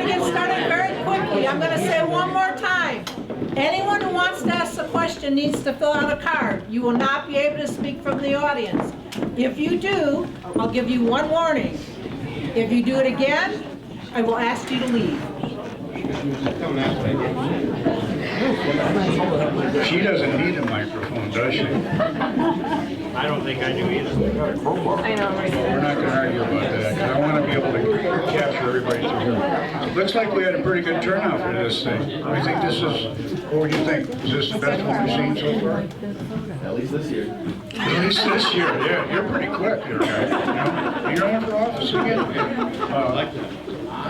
get started very quickly. I'm gonna say one more time. Anyone who wants to ask a question needs to fill out a card. You will not be able to speak from the audience. If you do, I'll give you one warning. If you do it again, I will ask you to leave. She doesn't need a microphone, does she? I don't think I do either. I know, right? We're not going to argue about that, because I want to be able to capture everybody through here. Looks like we had a pretty good turnout for this thing. I think this is, what would you think? Is this the best one we've seen so far? At least this year. At least this year, yeah. You're pretty quick here, guy. You're running for office again.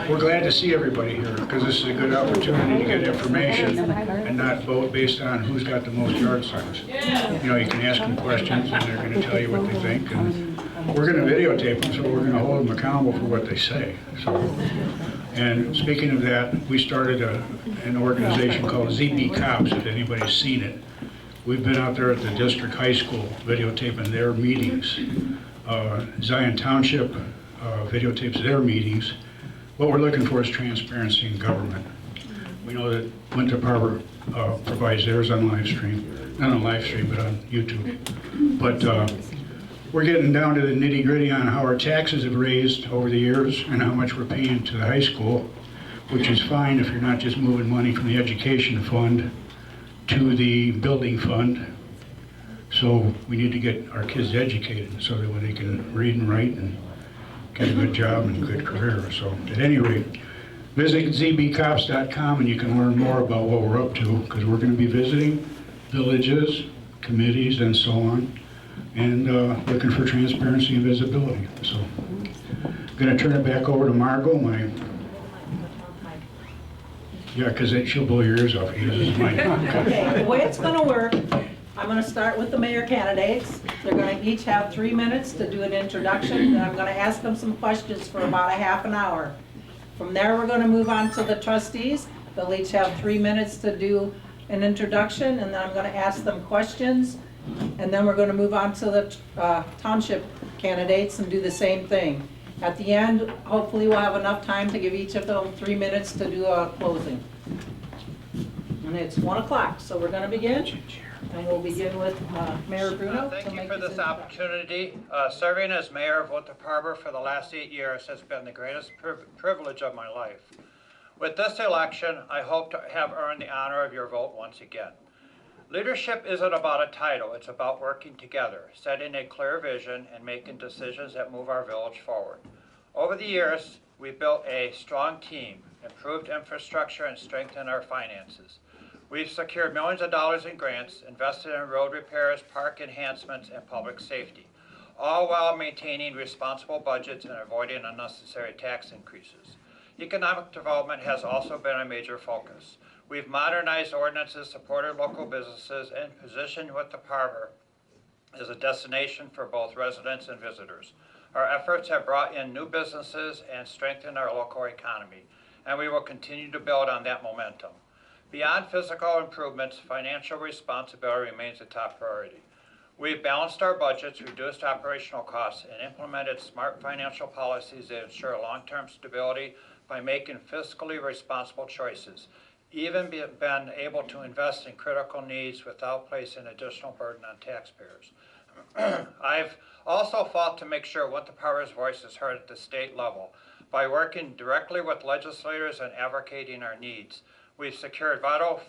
We're glad to see everybody here, because this is a good opportunity to get information and not vote based on who's got the most yard signs. You know, you can ask them questions and they're going to tell you what they think. And we're going to videotape them, so we're going to hold them accountable for what they say. So, and speaking of that, we started an organization called ZB Cops, if anybody's seen it. We've been out there at the district high school videotaping their meetings. Zion Township videotapes their meetings. What we're looking for is transparency in government. We know that Winthrop Harbor provides theirs on live stream, not on live stream, but on YouTube. But we're getting down to the nitty gritty on how our taxes have raised over the years and how much we're paying to the high school, which is fine if you're not just moving money from the education fund to the building fund. So we need to get our kids educated so that when they can read and write and get a good job and a good career. So at any rate, visit zbcops.com and you can learn more about what we're up to, because we're going to be visiting villages, committees, and so on, and looking for transparency and visibility. So I'm going to turn it back over to Margot. Yeah, because she'll blow your ears off. He uses mine. Okay, the way it's gonna work, I'm gonna start with the mayor candidates. They're gonna each have 3 minutes to do an introduction, and I'm gonna ask them some questions for about a half an hour. From there, we're gonna move on to the trustees. They'll each have 3 minutes to do an introduction, and then I'm gonna ask them questions. And then we're gonna move on to the township candidates and do the same thing. At the end, hopefully we'll have enough time to give each of them 3 minutes to do a closing. And it's 1 o'clock, so we're gonna begin. And we'll begin with Mayor Bruno. Thank you for this opportunity. Serving as mayor of Winthrop Harbor for the last 8 years has been the greatest privilege of my life. With this election, I hope to have earned the honor of your vote once again. Leadership isn't about a title, it's about working together, setting a clear vision, and making decisions that move our village forward. Over the years, we've built a strong team, improved infrastructure, and strengthened our finances. We've secured millions of dollars in grants, invested in road repairs, park enhancements, and public safety, all while maintaining responsible budgets and avoiding unnecessary tax increases. Economic development has also been a major focus. We've modernized ordinances, supported local businesses, and positioned Winthrop Harbor as a destination for both residents and visitors. Our efforts have brought in new businesses and strengthened our local economy, and we will continue to build on that momentum. Beyond physical improvements, financial responsibility remains a top priority. We've balanced our budgets, reduced operational costs, and implemented smart financial policies that ensure long-term stability by making fiscally responsible choices, even been able to invest in critical needs without placing additional burden on taxpayers. I've also fought to make sure Winthrop Harbor's voice is heard at the state level by working directly with legislators and advocating our needs. We've secured vital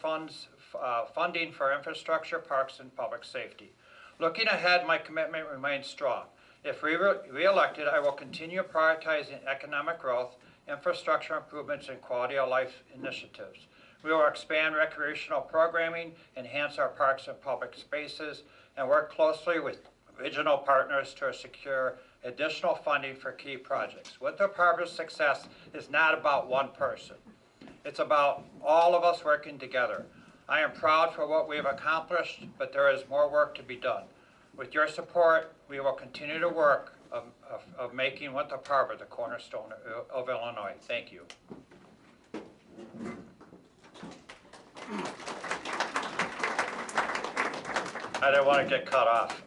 funding for infrastructure, parks, and public safety. Looking ahead, my commitment remains strong. If re-elected, I will continue prioritizing economic growth, infrastructure improvements, and quality of life initiatives. We will expand recreational programming, enhance our parks and public spaces, and work closely with regional partners to secure additional funding for key projects. Winthrop Harbor's success is not about one person. It's about all of us working together. I am proud for what we have accomplished, but there is more work to be done. With your support, we will continue to work of making Winthrop Harbor the cornerstone of Illinois. Thank you. I didn't want to get cut off,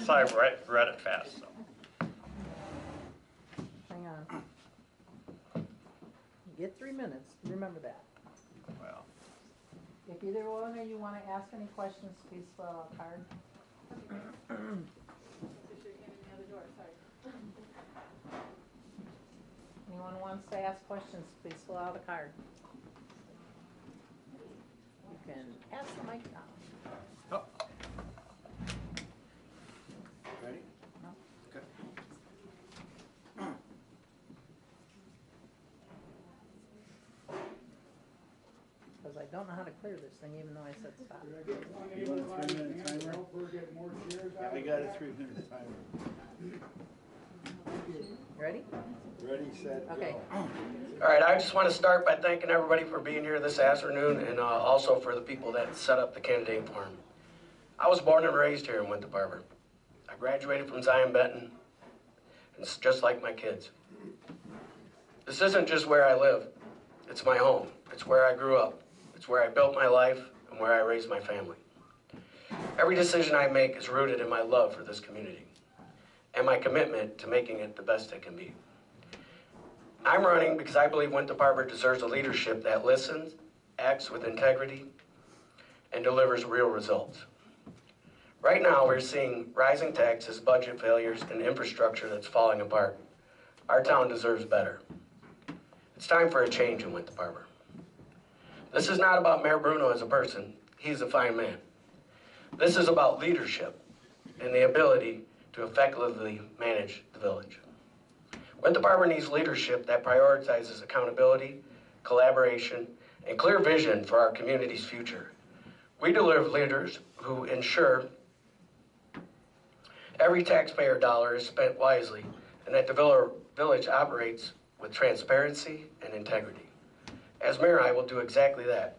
so I read it fast. So. Hang on. get 3 minutes, remember that. Well, If either one of you want to ask any questions, please fill out a card. Anyone who wants to ask questions, please fill out a card. You can pass the mic down. oh, Ready? No? Okay. Because I don't know how to clear this thing, even though I said stop. You want a 3-minute timer? Yeah, I got a 3-minute timer. Ready? Ready, set, go. Okay. All right, I just want to start by thanking everybody for being here this afternoon and also for the people that set up the candidate forum. I was born and raised here in Winthrop Harbor. I graduated from Zion Benton, and it's just like my kids. This isn't just where I live, it's my home. It's where I grew up. It's where I built my life and where I raised my family. Every decision I make is rooted in my love for this community and my commitment to making it the best it can be. I'm running because I believe Winthrop Harbor deserves a leadership that listens, acts with integrity, and delivers real results. Right now, we're seeing rising taxes, budget failures, and infrastructure that's falling apart. Our town deserves better. It's time for a change in Winthrop Harbor. This is not about Mayor Bruno as a person. He's a fine man. This is about leadership and the ability to effectively manage the village. Winthrop Harbor needs leadership that prioritizes accountability, collaboration, and clear vision for our community's future. We deliver leaders who ensure every taxpayer dollar is spent wisely and that the village operates with transparency and integrity. As mayor, I will do exactly that.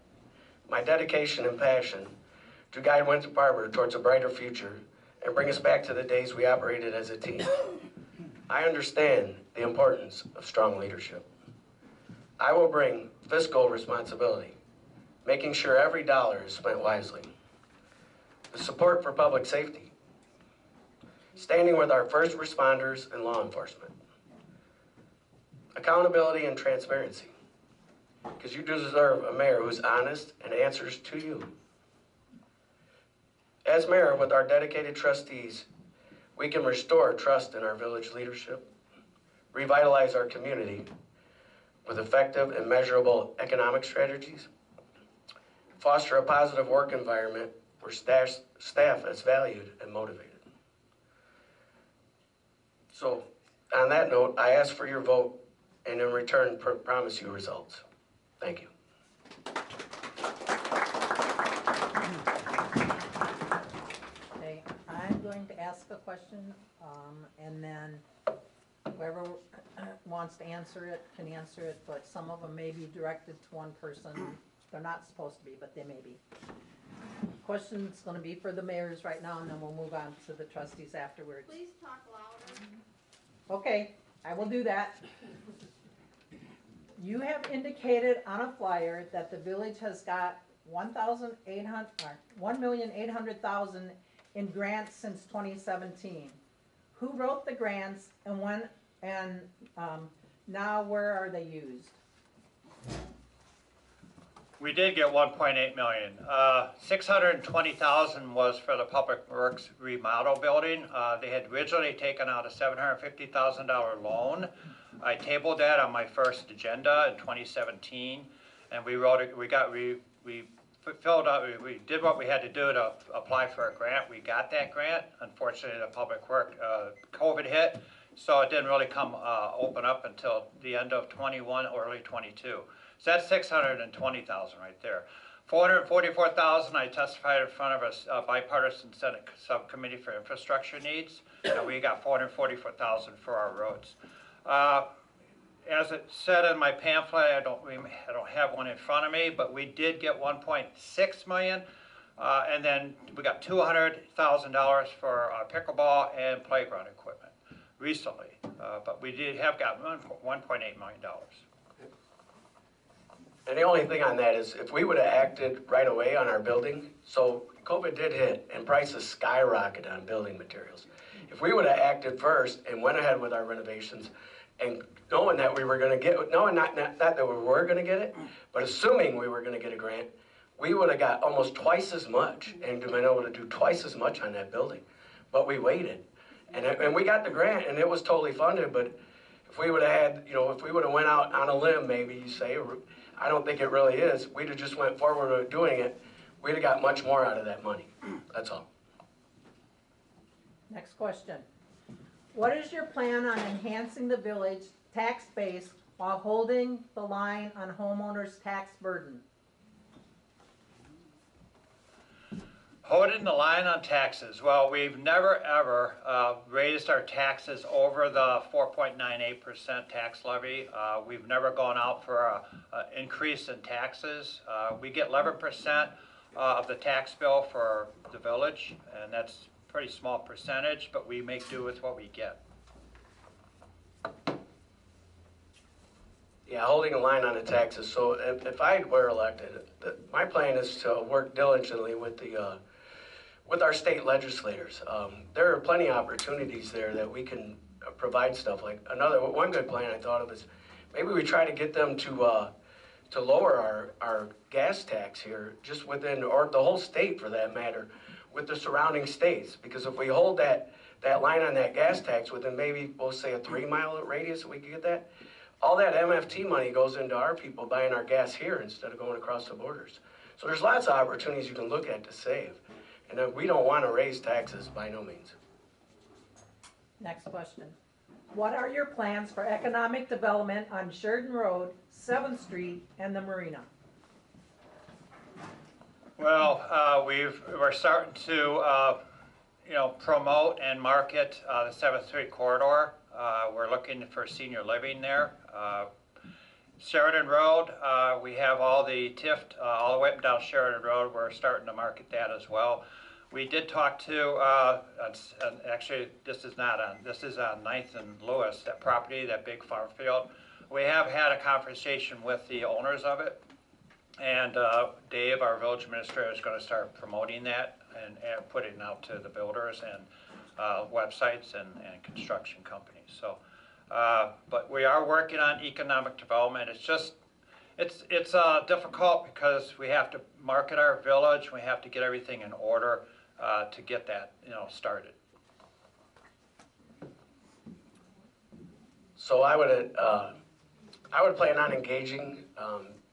My dedication and passion to guide Winthrop Harbor towards a brighter future and bring us back to the days we operated as a team. I understand the importance of strong leadership. I will bring fiscal responsibility, making sure every dollar is spent wisely. The support for public safety, standing with our first responders and law enforcement. Accountability and transparency, because you deserve a mayor who's honest and answers to you. As mayor, with our dedicated trustees, we can restore trust in our village leadership, revitalize our community with effective and measurable economic strategies, foster a positive work environment where staff is valued and motivated. So, on that note, I ask for your vote and in return promise you results. Thank you. Okay, I'm going to ask a question, and then whoever wants to answer it can answer it, but some of them may be directed to one person. They're not supposed to be, but they may be. Question's gonna be for the mayors right now, and then we'll move on to the trustees afterwards. Please talk louder. Okay, I will do that. You have indicated on a flyer that the village has got 1,800,000 in grants since 2017. Who wrote the grants and when, and now where are they used? we did get 1.8 million. 620,000 was for the Public Works remodel building. They had originally taken out a $750,000 loan. I tabled that on my first agenda in 2017, and we wrote it. We filled out. We did what we had to do to apply for a grant. We got that grant. Unfortunately, the Public Works COVID hit, so it didn't really come open up until the end of 21, early 22. So that's 620,000 right there. 444,000. I testified in front of a bipartisan Senate subcommittee for infrastructure needs, and we got 444,000 for our roads. As it said in my pamphlet, I don't have one in front of me, but we did get 1.6 million, and then we got $200,000 for pickleball and playground equipment recently. But we did have got $1.8 million. And the only thing on that is if we would have acted right away on our building, so COVID did hit and prices skyrocketed on building materials. If we would have acted first and went ahead with our renovations and knowing knowing that we were gonna get, knowing not that we were gonna get it, but assuming we were gonna get a grant, we would have got almost twice as much and been able to do twice as much on that building. But we waited, and we got the grant, and it was totally funded, but if we would have had, you know, if we would have went out on a limb, maybe you say, I don't think it really is, we'd have just went forward with doing it, we'd have got much more out of that money. That's all. Next question. What is your plan on enhancing the village tax base while holding the line on homeowners' tax burden? Holding the line on taxes. Well, we've never ever raised our taxes over the 4.98% tax levy. We've never gone out for an increase in taxes. We get 11% of the tax bill for the village, and that's a pretty small percentage, but we make do with what we get. Yeah, holding a line on the taxes. So if I were elected, my plan is to work diligently with with our state legislators. There are plenty of opportunities there that we can provide stuff like one good plan I thought of is maybe we try to get them to lower our gas tax here just within, or the whole state for that matter, with the surrounding states. Because if we hold that line on that gas tax within maybe, we'll say a 3-mile radius, we can get that, all that MFT money goes into our people buying our gas here instead of going across the borders. So there's lots of opportunities you can look at to save. And we don't want to raise taxes by no means. Next question. What are your plans for economic development on Sheridan Road, 7th Street, and the Marina? Well, we're starting to promote and market the 7th Street corridor. We're looking for senior living there. Sheridan Road, we have all the TIF all the way up down Sheridan Road. We're starting to market that as well. We did talk to, actually this is on 9th and Lewis, that property, that big farm field. We have had a conversation with the owners of it, and Dave, our village administrator, is going to start promoting that and putting it out to the builders and websites and construction companies. So, but we are working on economic development. It's just, it's difficult because we have to market our village. We have to get everything in order to get that, started. So I would plan on engaging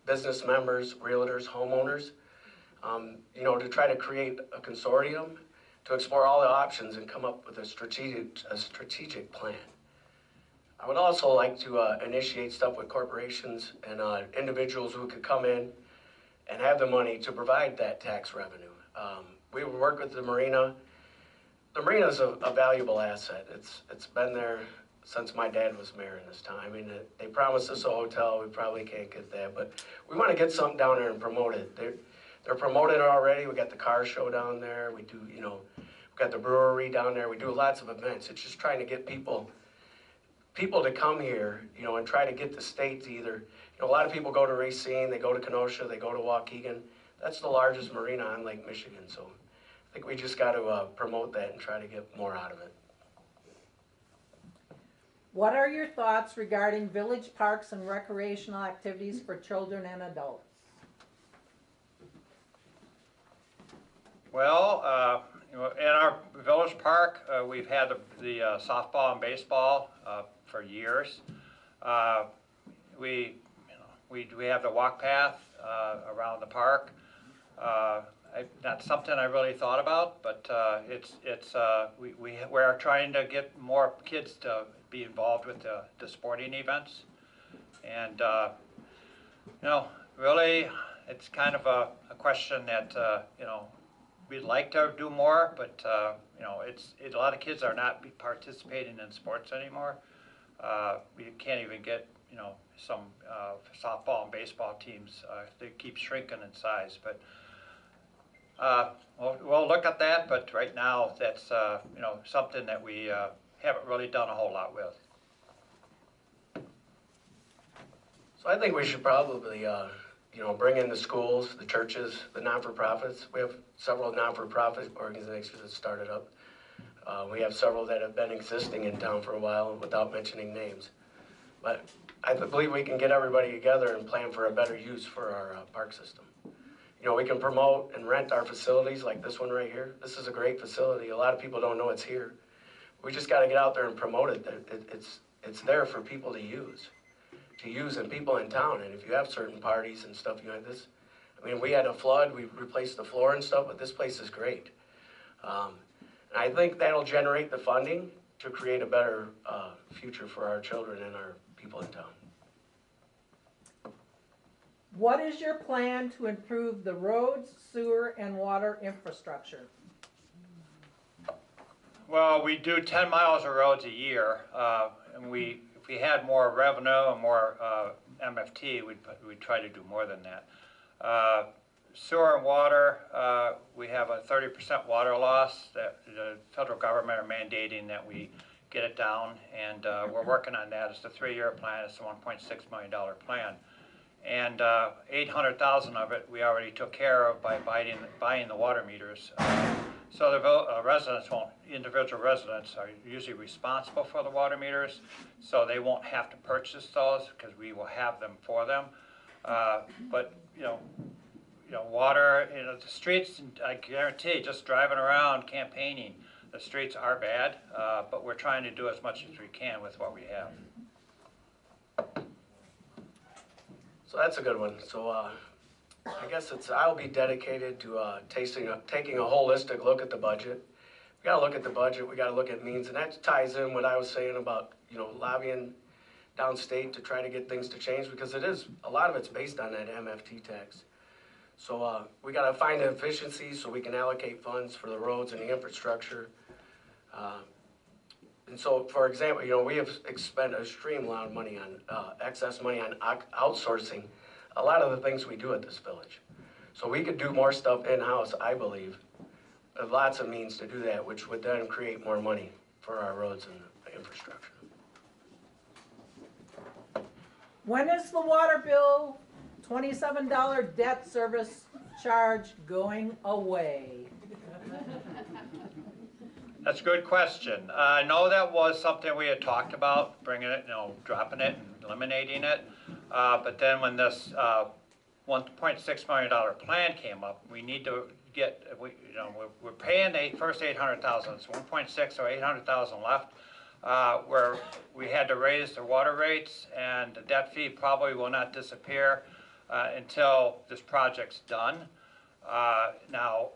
business members, realtors, homeowners, to try to create a consortium to explore all the options and come up with a strategic plan. I would also like to initiate stuff with corporations and individuals who could come in and have the money to provide that tax revenue. We would work with the Marina. The Marina is a valuable asset. It's been there since my dad was mayor in this time. I mean, they promised us a hotel. We probably can't get that, but we want to get something down there and promote it. They're promoting it already. We got the car show down there. We do, we've got the brewery down there. We do lots of events. It's just trying to get people to come here, and try to get the state to either, a lot of people go to Racine, they go to Kenosha, they go to Waukegan. That's the largest marina on Lake Michigan, so I think we just got to promote that and try to get more out of it. What are your thoughts regarding village parks and recreational activities for children and adults? Well, in our village park, we've had the softball and baseball for years. We have the walk path around the park. Not something I really thought about, but we are trying to get more kids to be involved with the sporting events, and really, it's kind of a question that we'd like to do more, but a lot of kids are not participating in sports anymore. We can't even get some softball and baseball teams. They keep shrinking in size, but we'll look at that. But right now, that's something that we haven't really done a whole lot with. So I think we should probably bring in the schools, the churches, the non-for-profits. We have several non-for-profit organizations that started up. We have several that have been existing in town for a while without mentioning names. But I believe we can get everybody together and plan for a better use for our park system. You know, we can promote and rent our facilities like this one right here. This is a great facility. A lot of people don't know it's here. We just got to get out there and promote it. It's there for people to use and people in town. And if you have certain parties and stuff like this, I mean, we had a flood, we replaced the floor and stuff, but this place is great. And I think that'll generate the funding to create a better future for our children and our people in town. What is your plan to improve the roads, sewer, and water infrastructure? Well, we do 10 miles of roads a year, and if we had more revenue and more MFT, we'd try to do more than that. Sewer and water, we have a 30% water loss that the federal government are mandating that we get it down, and we're working on that. It's a 3-year plan. It's a $1.6 million plan. And 800,000 of it we already took care of by buying the water meters. So the residents won't, individual residents are usually responsible for the water meters, so they won't have to purchase those because we will have them for them. But water, the streets, I guarantee, just driving around campaigning, the streets are bad, but we're trying to do as much as we can with what we have. So that's a good one. So I guess I'll be dedicated to taking a holistic look at the budget. We got to look at the budget. We got to look at means, and that ties in what I was saying about lobbying downstate to try to get things to change, because a lot of it's based on that MFT tax. So we got to find the efficiencies so we can allocate funds for the roads and the infrastructure. And so, for example, we have spent a extreme amount of money on excess money on outsourcing a lot of the things we do at this village. So we could do more stuff in-house, I believe. There's lots of means to do that, which would then create more money for our roads and infrastructure. When is the water bill $27 debt service charge going away? That's a good question. I know that was something we had talked about, bringing it, dropping it and eliminating it. But then when this $1.6 million plan came up, we need to get, we're paying the first $800,000. It's 1.6, so 800,000 left. Where we had to raise the water rates, and the debt fee probably will not disappear until this project's done. Now,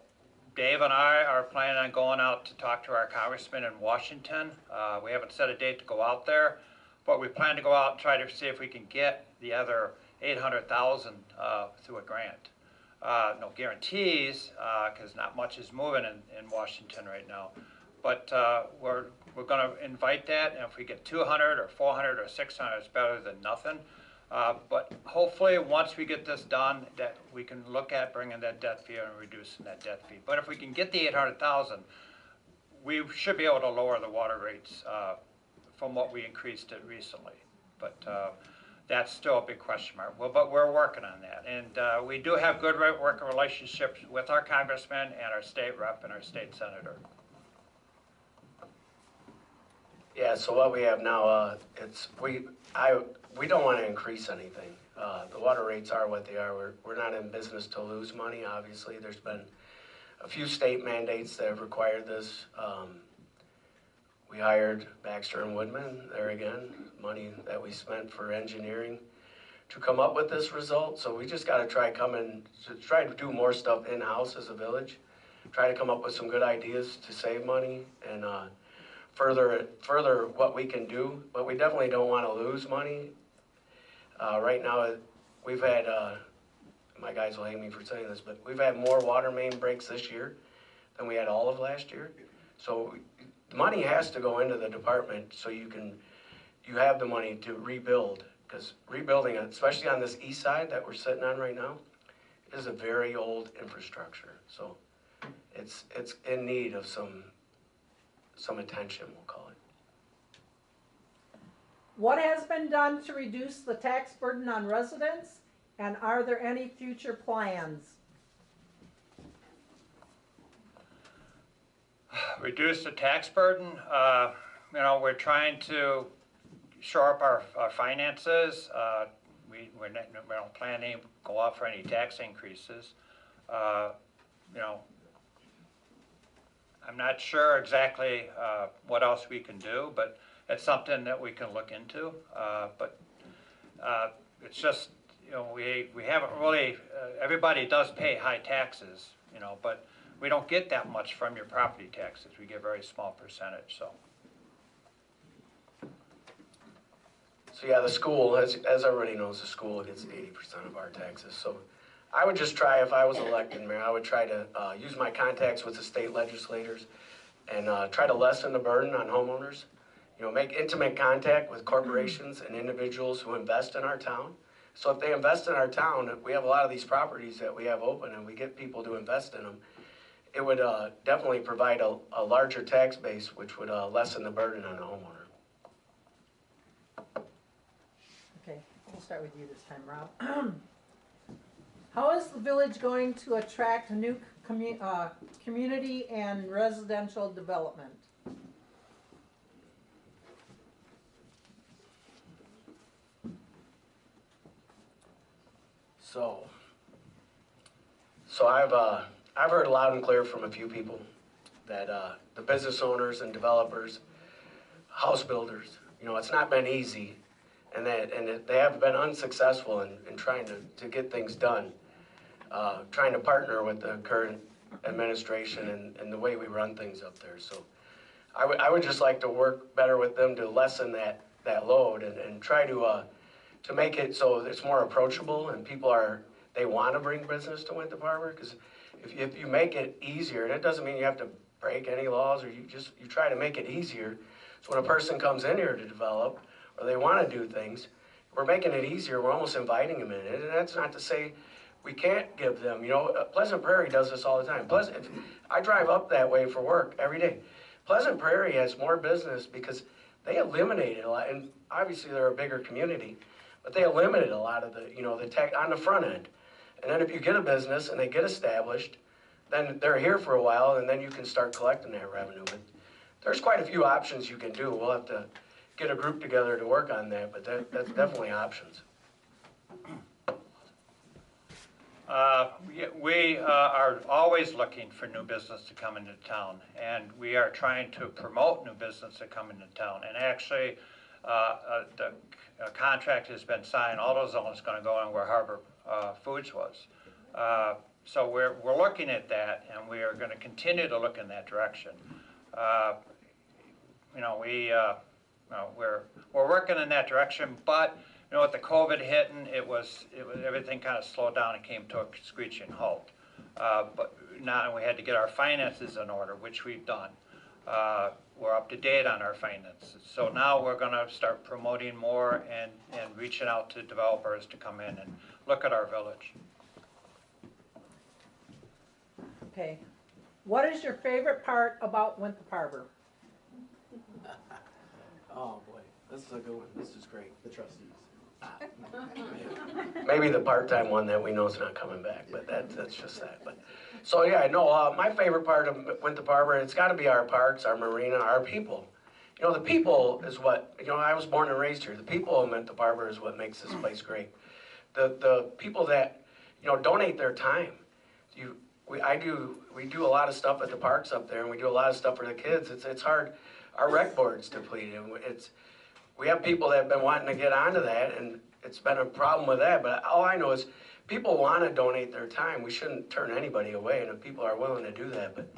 Dave and I are planning on going out to talk to our congressman in Washington. We haven't set a date to go out there, but we plan to go out and try to see if we can get the other 800,000 through a grant. No guarantees, because not much is moving in Washington right now. But we're going to invite that, and if we get 200 or 400 or 600, it's better than nothing. But hopefully, once we get this done, that we can look at bringing that debt fee and reducing that debt fee. But if we can get the 800,000, we should be able to lower the water rates from what we increased it recently. But that's still a big question mark. Well, but we're working on that, and we do have good working relationships with our congressman and our state rep and our state senator. Yeah, so what we have now, we don't want to increase anything. The water rates are what they are. We're not in business to lose money, obviously. There's been a few state mandates that have required this. We hired Baxter and Woodman, there again, money that we spent for engineering to come up with this result. So we just got to try to do more stuff in-house as a village, try to come up with some good ideas to save money and further what we can do, but we definitely don't want to lose money. Right now, we've had, my guys will hate me for saying this, but we've had more water main breaks this year than we had all of last year. So money has to go into the department so you have the money to rebuild, because rebuilding, especially on this east side that we're sitting on right now, is a very old infrastructure. So it's in need of some attention, we'll call it. What has been done to reduce the tax burden on residents, and are there any future plans? Reduce the tax burden. We're trying to shore up our finances. We don't plan to go out for any tax increases. You know, I'm not sure exactly what else we can do, but it's something that we can look into. But it's just, you know, we haven't really, everybody does pay high taxes, you know, but we don't get that much from your property taxes. We get a very small percentage, so. So yeah, the school, as everybody knows, the school gets 80% of our taxes. So I would just try, if I was elected mayor, I would try to use my contacts with the state legislators and try to lessen the burden on homeowners. You know, make intimate contact with corporations and individuals who invest in our town. So if they invest in our town, we have a lot of these properties that we have open and we get people to invest in them. It would definitely provide a larger tax base, which would lessen the burden on the homeowner. Okay, we'll start with you this time, Rob. How is the village going to attract new community and residential development? So I've heard loud and clear from a few people that the business owners and developers, house builders, you know, it's not been easy, and that they have been unsuccessful in trying to get things done, trying to partner with the current administration and the way we run things up there. So I would just like to work better with them to lessen that load and try to make it so it's more approachable and people they want to bring business to Winthrop Harbor, because if you make it easier, and it doesn't mean you have to break any laws, or you try to make it easier, so when a person comes in here to develop, or they want to do things, we're making it easier, we're almost inviting them in. And that's not to say we can't give them, you know, Pleasant Prairie does this all the time. I drive up that way for work every day. Pleasant Prairie has more business because they eliminated a lot, and obviously they're a bigger community, but they eliminated a lot of the, you know, the tech on the front end. And then if you get a business and they get established, then they're here for a while, and then you can start collecting that revenue. But there's quite a few options you can do. We'll have to get a group together to work on that, but that's definitely options. We are always looking for new business to come into town, and we are trying to promote new business to come into town. And actually, the contract has been signed. AutoZone is going to go in where Harbor Foods was. So we're looking at that, and we are going to continue to look in that direction. You know, we're working in that direction, but you know, with the COVID hitting, it was everything kind of slowed down and came to a screeching halt. But now we had to get our finances in order, which we've done. We're up to date on our finances. So now we're going to start promoting more and reaching out to developers to come in and look at our village. Okay. What is your favorite part about Winthrop Harbor? Oh boy, this is a good one. This is great. The trustees. Maybe the part-time one that we know is not coming back, but that's just that. But so yeah, no, my favorite part of Winthrop Harbor, it's got to be our parks, our marina, our people. You know, the people is what, you know, I was born and raised here. The people of Winthrop Harbor is what makes this place great. The people that, you know, donate their time. We do a lot of stuff at the parks up there, and we do a lot of stuff for the kids. It's hard. Our rec board's depleted. We have people that have been wanting to get onto that, and it's been a problem with that. But all I know is people want to donate their time. We shouldn't turn anybody away, and if people are willing to do that. But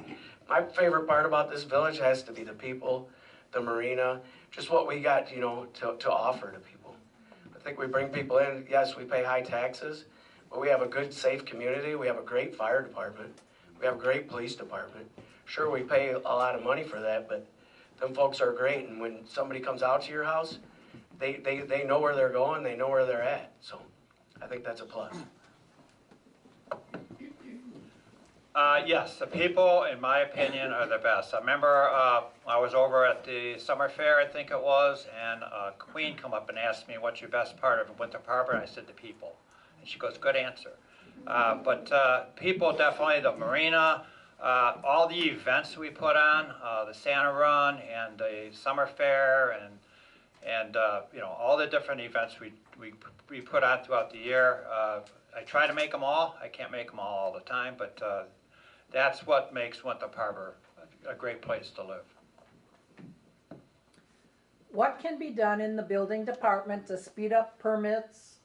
my favorite part about this village has to be the people, the marina, just what we got, you know, to offer to people. I think we bring people in. Yes, we pay high taxes, but we have a good, safe community. We have a great fire department. We have a great police department. Sure, we pay a lot of money for that, but them folks are great, and when somebody comes out to your house, they know where they're going, they know where they're at. So I think that's a plus. Yes, the people, in my opinion, are the best. I remember I was over at the summer fair, I think it was, and Queen come up and asked me, what's your best part of Winthrop Harbor? And I said, the people. And she goes, good answer. But people, definitely the marina, all the events we put on, the Santa Run and the summer fair and all the different events we put on throughout the year. I try to make them all. I can't make them all the time, but that's what makes Winthrop Harbor a great place to live. What can be done in the building department to speed up permits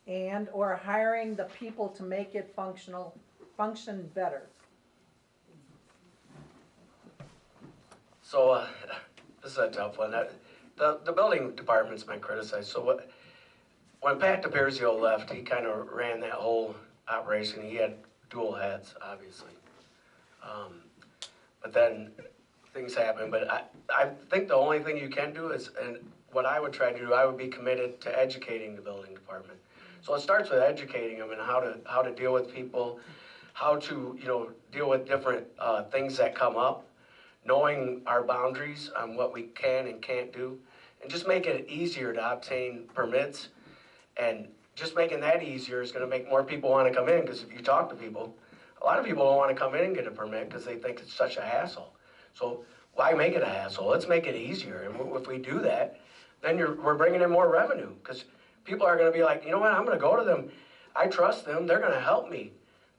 and or hiring the people to make it function better? So this is a tough one. The building department's been criticized. So when Pat DePerzio left, he kind of ran that whole operation. He had dual hats, obviously. But then things happen. But I think the only thing you can do is, and what I would try to do, I would be committed to educating the building department. So it starts with educating them and how to deal with people, how to deal with different things that come up, knowing our boundaries on what we can and can't do, and just making it easier to obtain permits. And just making that easier is going to make more people want to come in, because if you talk to people, a lot of people don't want to come in and get a permit because they think it's such a hassle. So why make it a hassle? Let's make it easier. And if we do that, then we're bringing in more revenue, because people are going to be like, you know what, I'm going to go to them. I trust them. They're going to help me.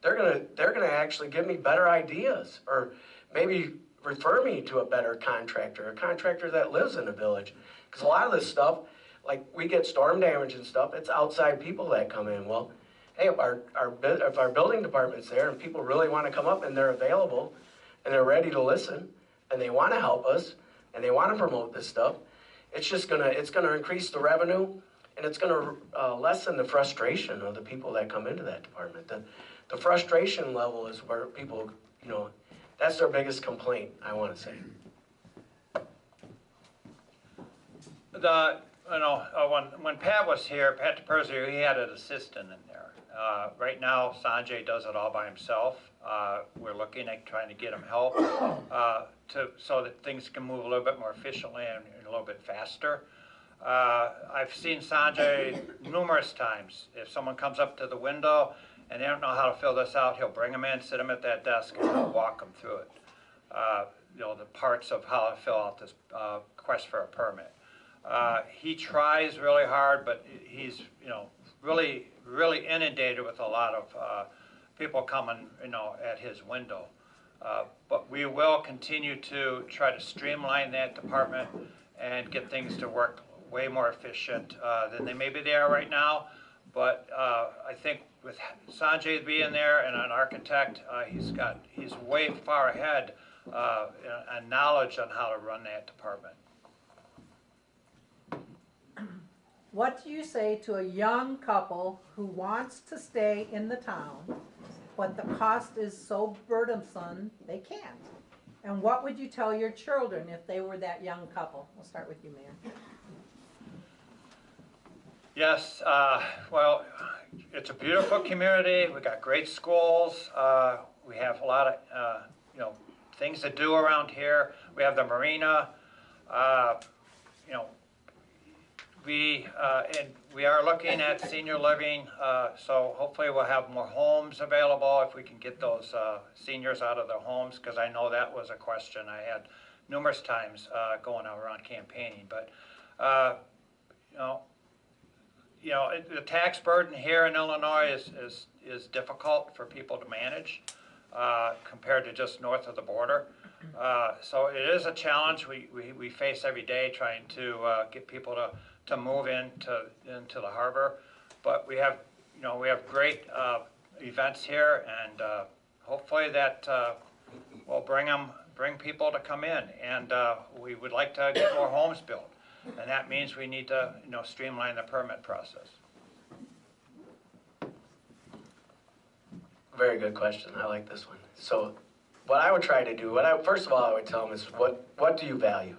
They're going to actually give me better ideas, or maybe refer me to a better contractor, a contractor that lives in the village. Because a lot of this stuff, like we get storm damage and stuff, it's outside people that come in. Well, hey, if our building department's there and people really want to come up and they're available and they're ready to listen and they want to help us and they want to promote this stuff, it's gonna increase the revenue, and it's gonna lessen the frustration of the people that come into that department. The frustration level is where people, that's their biggest complaint, I want to say. When Pat was here, Pat DePerzio, he had an assistant in there. Right now, Sanjay does it all by himself. We're looking at trying to get him help so that things can move a little bit more efficiently and a little bit faster. I've seen Sanjay numerous times. If someone comes up to the window and they don't know how to fill this out, he'll bring them in, sit them at that desk, and he'll walk them through it. The parts of how to fill out this request for a permit. He tries really hard, but he's really inundated with a lot of people coming at his window. But we will continue to try to streamline that department and get things to work way more efficient than they maybe they are right now. But I think with Sanjay being there and an architect, he's way far ahead and knowledge on how to run that department. What do you say to a young couple who wants to stay in the town, but the cost is so burdensome they can't? And what would you tell your children if they were that young couple? We'll start with you, Mayor. Yes, well, it's a beautiful community. We got great schools. We have a lot of things to do around here. We have the marina. We are looking at senior living, so hopefully we'll have more homes available if we can get those seniors out of their homes, because I know that was a question I had numerous times going around campaigning. But the tax burden here in Illinois is difficult for people to manage compared to just north of the border. So it is a challenge we face every day, trying to get people to move into the harbor. But we have great events here, and hopefully that will bring people to come in. And we would like to get more homes built. And that means we need to, streamline the permit process. Very good question. I like this one. So what I would try to do, first of all, I would tell them is what do you value?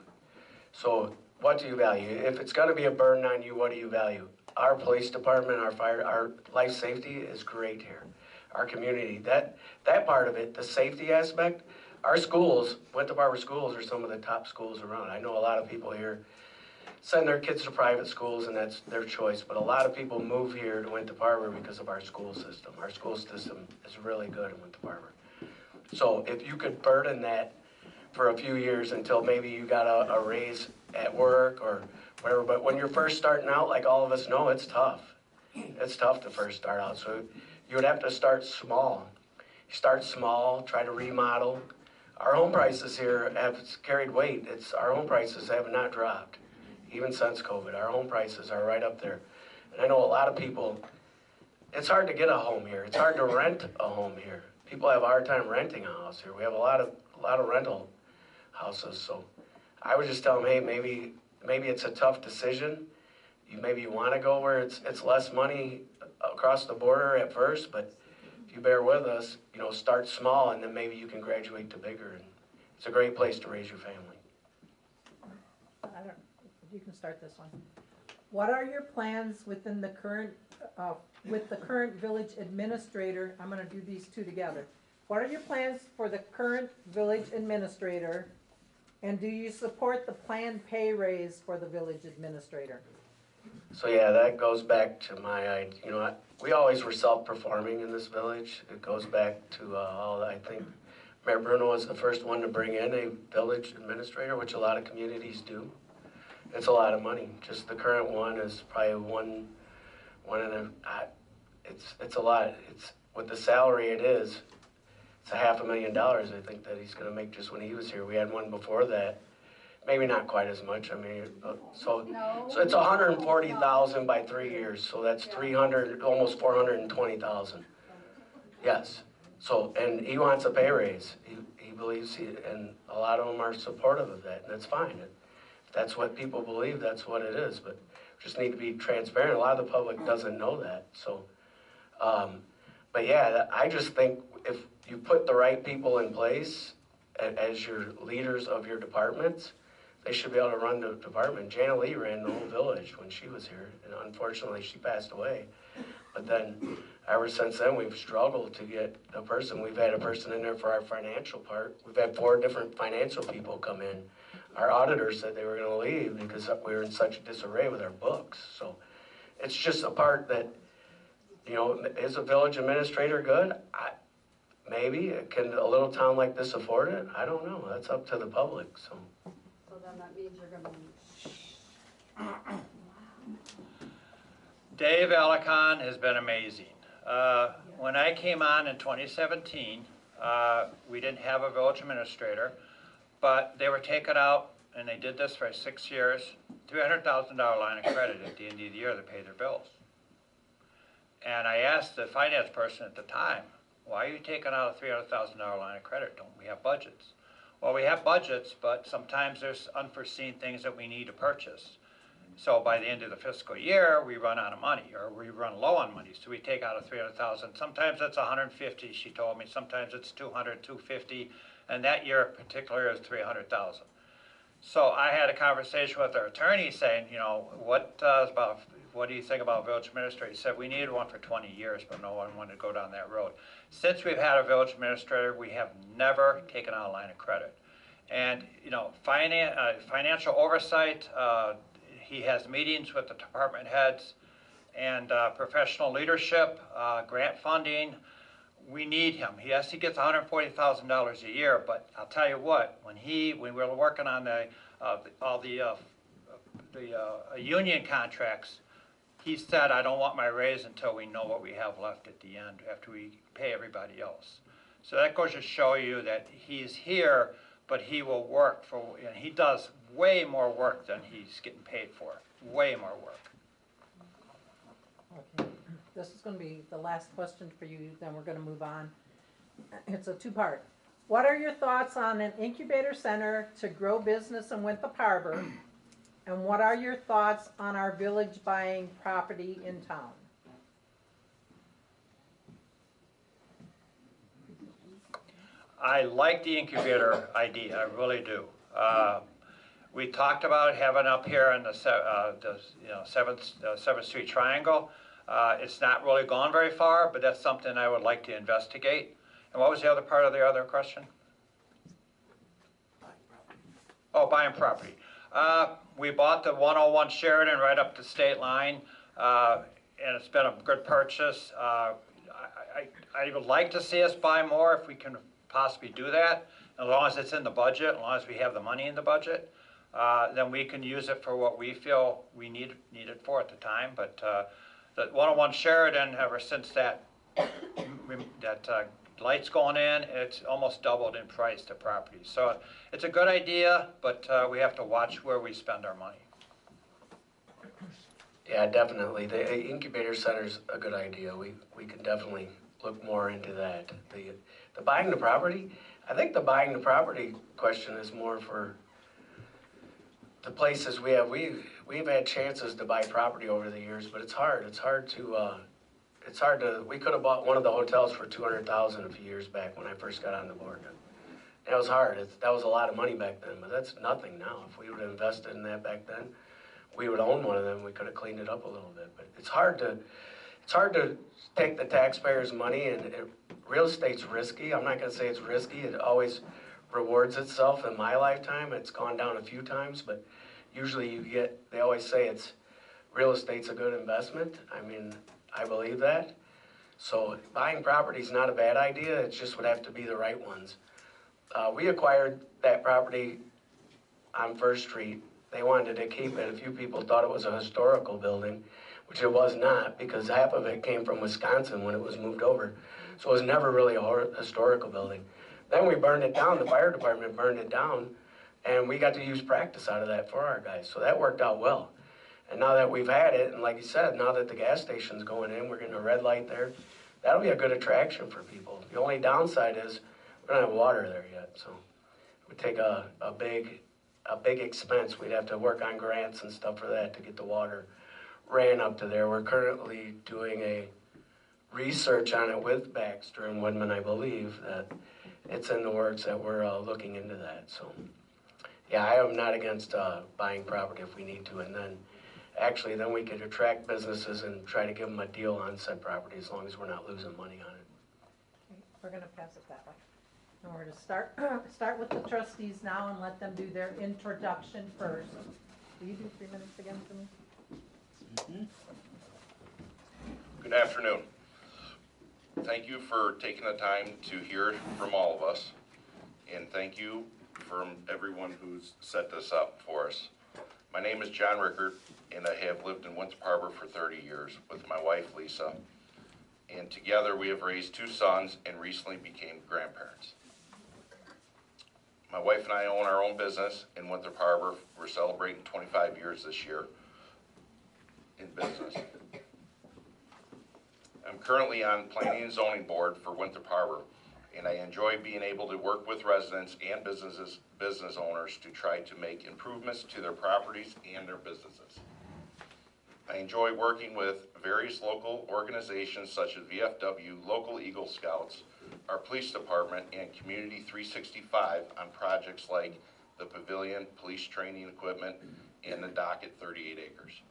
So what do you value? If it's going to be a burden on you, what do you value? Our police department, our fire, our life safety is great here. Our community, that part of it, the safety aspect, our schools, Winthrop Harbor schools are some of the top schools around. I know a lot of people here send their kids to private schools, and that's their choice. But a lot of people move here to Winthrop Harbor because of our school system. Our school system is really good in Winthrop Harbor. So if you could burden that for a few years until maybe you got a raise at work or whatever, but when you're first starting out, like all of us know, it's tough. It's tough to first start out, so you would have to start small. Start small, try to remodel. Our home prices here have carried weight. Our home prices have not dropped, even since COVID. Our home prices are right up there. And I know a lot of people, it's hard to get a home here. It's hard to rent a home here. People have a hard time renting a house here. We have a lot of rental houses, so I would just tell them, hey, maybe it's a tough decision. Maybe you want to go where it's less money across the border at first, but if you bear with us, start small, and then maybe you can graduate to bigger. And it's a great place to raise your family. You can start this one. What are your plans within the current, with the current village administrator? I'm gonna do these two together. What are your plans for the current village administrator? And do you support the planned pay raise for the village administrator? So yeah, that goes back to we always were self-performing in this village. It goes back to I think Mayor Bruno was the first one to bring in a village administrator, which a lot of communities do. It's a lot of money. Just the current one is probably one and a. It's a lot. It's with the salary it is. It's $500,000 I think that he's going to make just when he was here. We had one before that. Maybe not quite as much. I mean, so it's 140,000 by 3 years. So that's 300, almost 420,000. Yes. So, and he wants a pay raise. He believes and a lot of them are supportive of that, and that's fine. If that's what people believe, that's what it is. But we just need to be transparent. A lot of the public doesn't know that. So, but yeah, I just think if you put the right people in place as your leaders of your departments, they should be able to run the department. Jana Lee ran the whole village when she was here, and unfortunately she passed away. But then, ever since then, we've struggled to get a person. We've had a person in there for our financial part. We've had 4 different financial people come in. Our auditors said they were going to leave because we were in such disarray with our books. So it's just a part that, is a village administrator good? Maybe. Can a little town like this afford it? I don't know. That's up to the public. So then that means you're gonna Dave Alicon has been amazing. When I came on in 2017, we didn't have a village administrator, but they were taken out, and they did this for 6 years, $300,000 line of credit at the end of the year to pay their bills. And I asked the finance person at the time, why are you taking out a $300,000 line of credit? Don't we have budgets? Well, we have budgets, but sometimes there's unforeseen things that we need to purchase. So by the end of the fiscal year, we run out of money, or we run low on money, so we take out a $300,000. Sometimes it's 150, she told me. Sometimes it's 200, 250, and that year in particular is 300,000. So I had a conversation with our attorney saying, what do you think about village administrator? He said, we needed one for 20 years, but no one wanted to go down that road. Since we've had a village administrator, we have never taken out a line of credit. And, financial oversight, he has meetings with the department heads and professional leadership, grant funding. We need him. Yes, he gets $140,000 a year, but I'll tell you what, when we were working on all the union contracts, he said, I don't want my raise until we know what we have left at the end after we pay everybody else. So that goes to show you that he's here, but he will work and he does way more work than he's getting paid for. Way more work. Okay, this is gonna be the last question for you, then we're gonna move on. It's a 2-part. What are your thoughts on an incubator center to grow business in Winthrop Harbor? And what are your thoughts on our village buying property in town? I like the incubator idea, I really do. We talked about having up here in the 7th Street Triangle. It's not really gone very far, but that's something I would like to investigate. And what was the other part of the other question? Oh, buying property. We bought the 101 Sheridan right up the state line, and it's been a good purchase. I would like to see us buy more if we can possibly do that, as long as it's in the budget, as long as we have the money in the budget. then we can use it for what we feel we need it for at the time. But the 101 Sheridan, ever since that light's going in, it's almost doubled in price to property. So it's a good idea, but we have to watch where we spend our money. Yeah, definitely. The incubator center's a good idea. We can definitely look more into that. The buying the property, I think the buying the property question is more for the places we have. We've had chances to buy property over the years, but it's hard. It's hard to, we could have bought one of the hotels for $200,000 a few years back when I first got on the board. That was hard. That was a lot of money back then, but that's nothing now. If we would have invested in that back then, we would own one of them. We could have cleaned it up a little bit, but it's hard to take the taxpayers' money, and real estate's risky. I'm not gonna say it's risky. It always rewards itself. In my lifetime, it's gone down a few times, but usually they always say real estate's a good investment. I mean, I believe that. So buying property's not a bad idea. It just would have to be the right ones. We acquired that property on First Street. They wanted to keep it. A few people thought it was a historical building, which it was not, because half of it came from Wisconsin when it was moved over. So it was never really a historical building. Then we burned it down. The fire department burned it down, and we got to use practice out of that for our guys. So that worked out well. And now that we've had it, and like you said, now that the gas station's going in, we're getting a red light there. That'll be a good attraction for people. The only downside is we don't have water there yet, so it would take a big expense. We'd have to work on grants and stuff for that to get the water ran up to there. We're currently doing a research on it with Baxter and Woodman. I believe that it's in the works that we're looking into that. So yeah, I am not against buying property if we need to, and then actually then we could attract businesses and try to give them a deal on said property as long as we're not losing money on it. Okay, we're gonna pass it that way. And we're gonna start with the trustees now and let them do their introduction first. Will you do 3 minutes again for me? Good afternoon. Thank you for taking the time to hear from all of us, and thank you from everyone who's set this up for us. My name is John Rickard, and I have lived in Winthrop Harbor for 30 years with my wife, Lisa, and together we have raised 2 sons and recently became grandparents. My wife and I own our own business in Winthrop Harbor. We're celebrating 25 years this year in business. I'm currently on Planning and Zoning Board for Winthrop Harbor, and I enjoy being able to work with residents and business owners to try to make improvements to their properties and their businesses. I enjoy working with various local organizations such as VFW, local Eagle Scouts, our police department, and Community 365 on projects like the Pavilion, police training equipment, and the dock at 38 acres.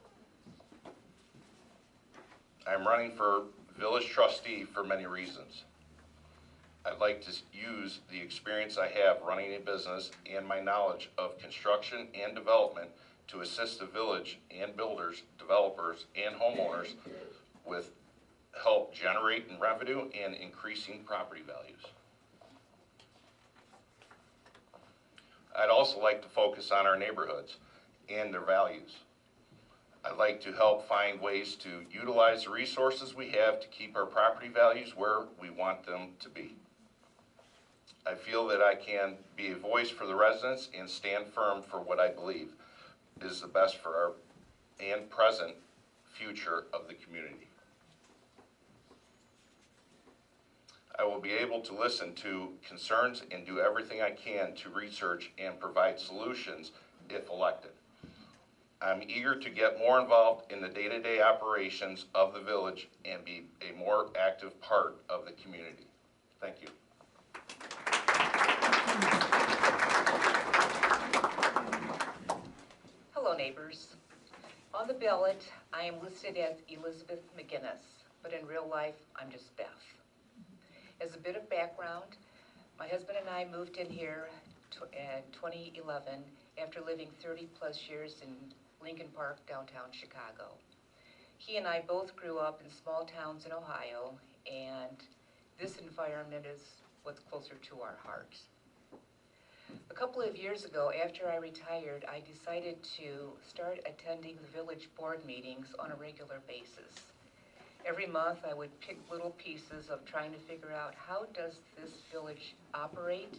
I'm running for village trustee for many reasons. I'd like to use the experience I have running a business and my knowledge of construction and development to assist the village and builders, developers, and homeowners with help generating revenue and increasing property values. I'd also like to focus on our neighborhoods and their values. I'd like to help find ways to utilize the resources we have to keep our property values where we want them to be. I feel that I can be a voice for the residents and stand firm for what I believe is the best for our and present future of the community. I will be able to listen to concerns and do everything I can to research and provide solutions if elected. I'm eager to get more involved in the day-to-day operations of the village and be a more active part of the community. Thank you. Hello, neighbors. On the ballot, I am listed as Elizabeth McGinnis, but in real life, I'm just Beth. As a bit of background, my husband and I moved in here in 2011 after living 30 plus years in Lincoln Park, downtown Chicago. He and I both grew up in small towns in Ohio, and this environment is what's closer to our hearts. A couple of years ago, after I retired, I decided to start attending the village board meetings on a regular basis. Every month, I would pick little pieces of trying to figure out how does this village operate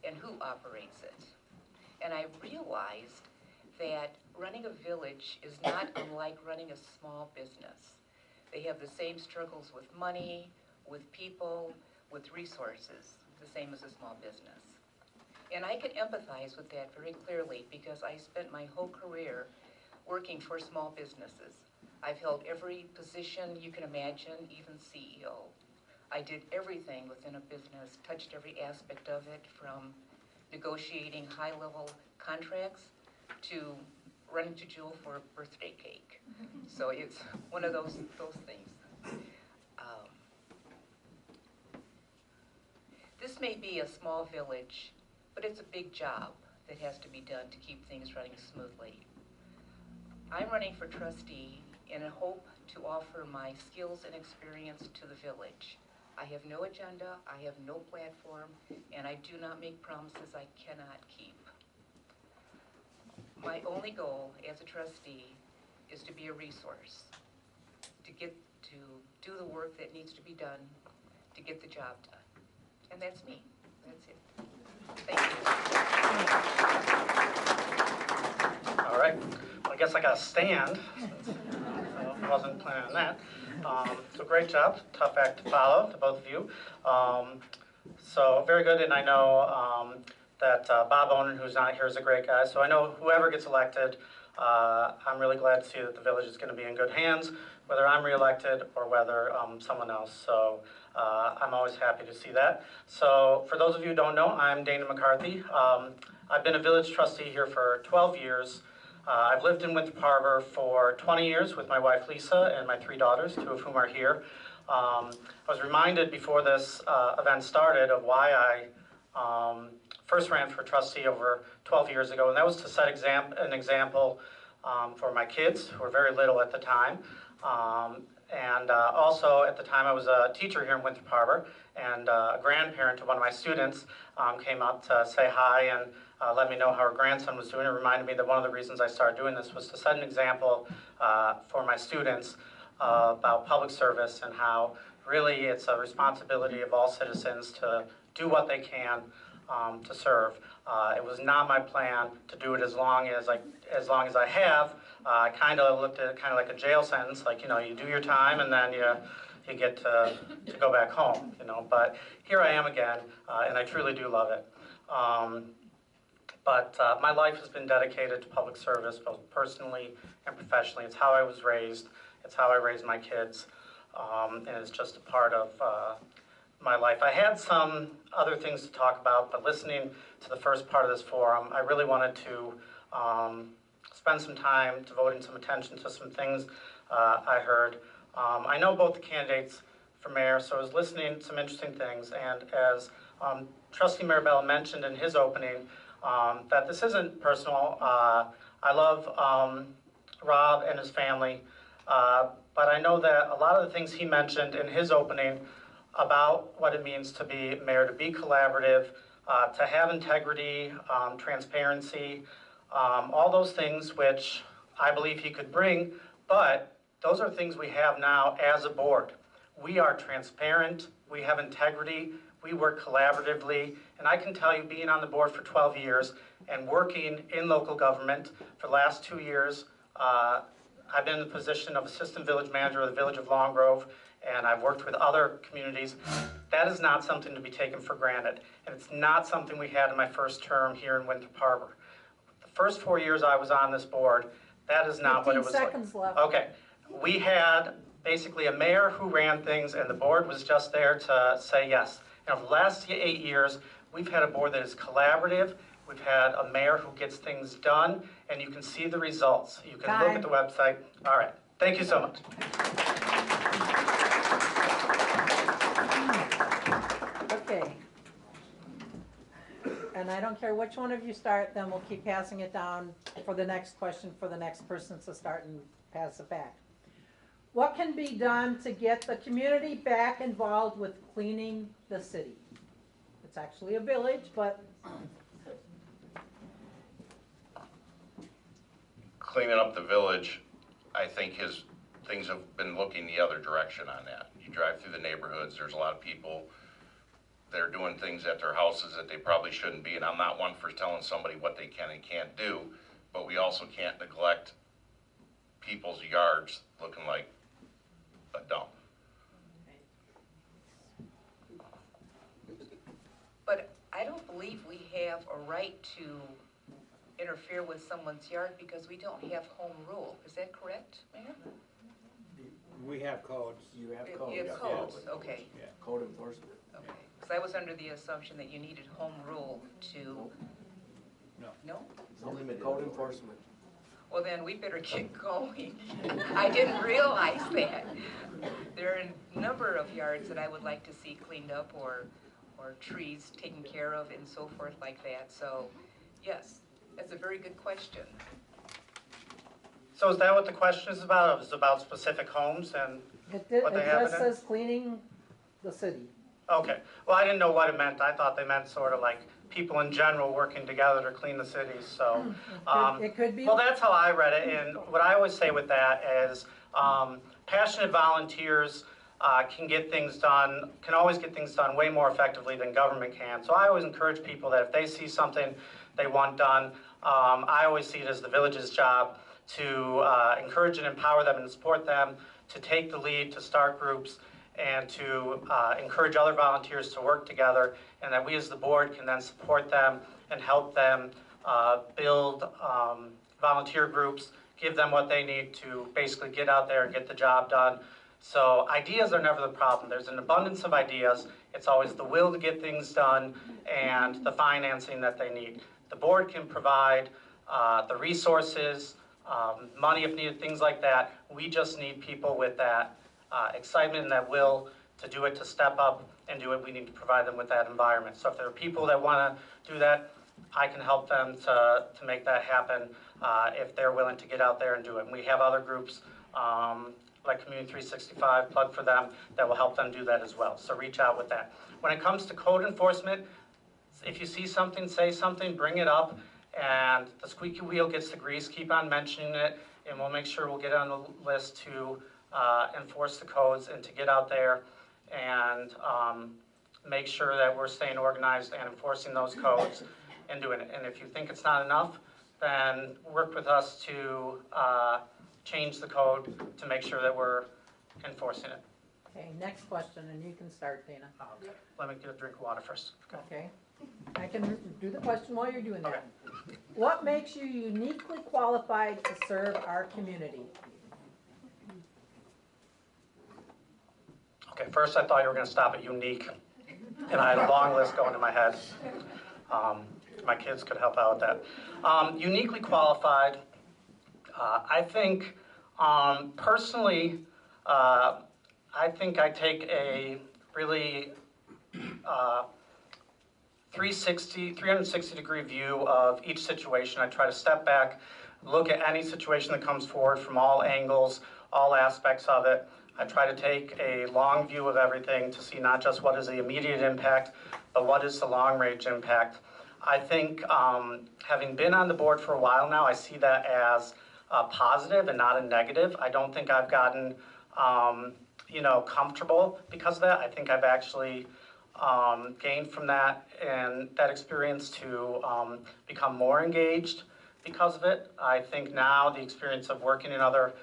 and who operates it. And I realized that running a village is not unlike running a small business. They have the same struggles with money, with people, with resources, the same as a small business. And I can empathize with that very clearly because I spent my whole career working for small businesses. I've held every position you can imagine, even CEO. I did everything within a business, touched every aspect of it, from negotiating high-level contracts to running to Jewel for a birthday cake. So it's one of those things. This may be a small village, but it's a big job that has to be done to keep things running smoothly. I'm running for trustee in a hope to offer my skills and experience to the village. I have no agenda, I have no platform, and I do not make promises I cannot keep. My only goal as a trustee is to be a resource, to do the work that needs to be done, to get the job done. And that's me. That's it. Thank you. All right. Well, I guess I got to stand. So I wasn't planning on that. So great job. Tough act to follow to both of you. So very good. And I know that Bob Onen, who's not here, is a great guy. So I know whoever gets elected, I'm really glad to see that the village is going to be in good hands, whether I'm reelected or whether someone else. So I'm always happy to see that. So for those of you who don't know, I'm Dana McCarthy. I've been a village trustee here for 12 years. I've lived in Winthrop Harbor for 20 years with my wife Lisa and my 3 daughters, 2 of whom are here. I was reminded before this event started of why I first ran for trustee over 12 years ago, and that was to set an example for my kids, who were very little at the time. Also, at the time, I was a teacher here in Winthrop Harbor, and a grandparent of one of my students came up to say hi and let me know how her grandson was doing. It reminded me that one of the reasons I started doing this was to set an example for my students about public service and how really it's a responsibility of all citizens to do what they can to serve. It was not my plan to do it as long as I have. I kind of looked at it kind of like a jail sentence, like, you know, you do your time and then you get to go back home, you know. But here I am again, and I truly do love it. But my life has been dedicated to public service, both personally and professionally. It's how I was raised. It's how I raised my kids, and it's just a part of my life. I had some other things to talk about, but listening to the first part of this forum, I really wanted to spend some time devoting some attention to some things I heard. I know both the candidates for mayor, so I was listening to some interesting things, and as Trustee Marabella mentioned in his opening, that this isn't personal. I love Rob and his family, but I know that a lot of the things he mentioned in his opening about what it means to be mayor, to be collaborative, to have integrity, transparency, all those things which I believe he could bring, but those are things we have now as a board. We are transparent, we have integrity, we work collaboratively, and I can tell you, being on the board for 12 years and working in local government for the last 2 years, I've been in the position of Assistant Village Manager of the Village of Long Grove, and I've worked with other communities. That is not something to be taken for granted, and it's not something we had in my first term here in Winthrop Harbor. The first 4 years I was on this board, that is not what it was 15 seconds left. Okay, we had basically a mayor who ran things, and the board was just there to say yes. And over the last 8 years, we've had a board that is collaborative. We've had a mayor who gets things done, and you can see the results. You can look at the website. All right, thank you so much. Okay. And I don't care which one of you start, then we'll keep passing it down for the next question for the next person to start and pass it back. What can be done to get the community back involved with cleaning the city? It's actually a village, but cleaning up the village, I think things have been looking the other direction on that. You drive through the neighborhoods, there's a lot of people, they're doing things at their houses that they probably shouldn't be, and I'm not one for telling somebody what they can and can't do, but we also can't neglect people's yards looking like a dump. But I don't believe we have a right to interfere with someone's yard because we don't have home rule. Is that correct, Mayor? We have codes. You have codes. You have codes, okay, Yeah. Code enforcement. okay. Because I was under the assumption that you needed home rule to, No. no? Code enforcement. Well, then we better get going. I didn't realize that. There are a number of yards that I would like to see cleaned up or trees taken care of and so forth like that. So, yes, that's a very good question. So is that what the question is about? It was about specific homes and, It What they have just in it? says cleaning the city. okay. Well, I didn't know what it meant. I thought they meant sort of like people in general working together to clean the cities, so. It could be. Well, that's how I read it, and what I always say with that is, passionate volunteers can always get things done way more effectively than government can. So I always encourage people that if they see something they want done, I always see it as the village's job to encourage and empower them and support them, to take the lead, to start groups, and to encourage other volunteers to work together, and that we as the board can then support them and help them build volunteer groups, give them what they need to basically get out there and get the job done. So ideas are never the problem. There's an abundance of ideas. It's always the will to get things done and the financing that they need. The board can provide the resources, money if needed, things like that. We just need people with that excitement and that will to do it, to step up and do it. We need to provide them with that environment. So if there are people that want to do that, I can help them to make that happen if they're willing to get out there and do it. And we have other groups like Community 365, plug for them, that will help them do that as well. So reach out with that. When it comes to code enforcement, if you see something, say something, bring it up, and the squeaky wheel gets the grease, keep on mentioning it, and we'll make sure we'll get on the list to enforce the codes and to get out there and make sure that we're staying organized and enforcing those codes and doing it. And if you think it's not enough, then work with us to change the code to make sure that we're enforcing it. Okay, next question, and you can start, Dana. Let me get a drink of water first. Okay. I can do the question while you're doing that. What makes you uniquely qualified to serve our community? Okay, first I thought you were going to stop at unique, and I had a long list going in my head. My kids could help out with that. Uniquely qualified, I think, personally, I think I take a really 360 degree view of each situation. I try to step back, look at any situation that comes forward from all angles, all aspects of it. I try to take a long view of everything to see not just what is the immediate impact, but what is the long range impact. I think having been on the board for a while now, I see that as a positive and not a negative. I don't think I've gotten comfortable because of that. I think I've actually gained from that and that experience to become more engaged because of it. I think now the experience of working in other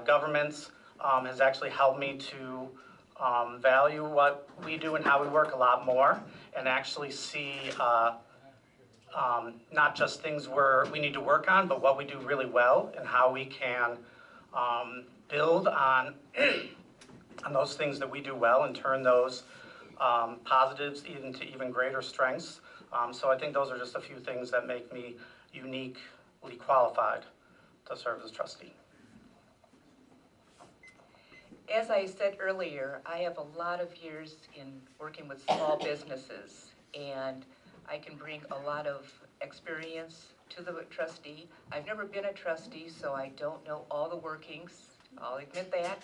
governments has actually helped me to value what we do and how we work a lot more, and actually see not just things we need to work on, but what we do really well and how we can build on on those things that we do well and turn those positives into even greater strengths. So I think those are just a few things that make me uniquely qualified to serve as trustee. As I said earlier, I have a lot of years in working with small businesses, and I can bring a lot of experience to the trustee. I've never been a trustee, so I don't know all the workings. I'll admit that.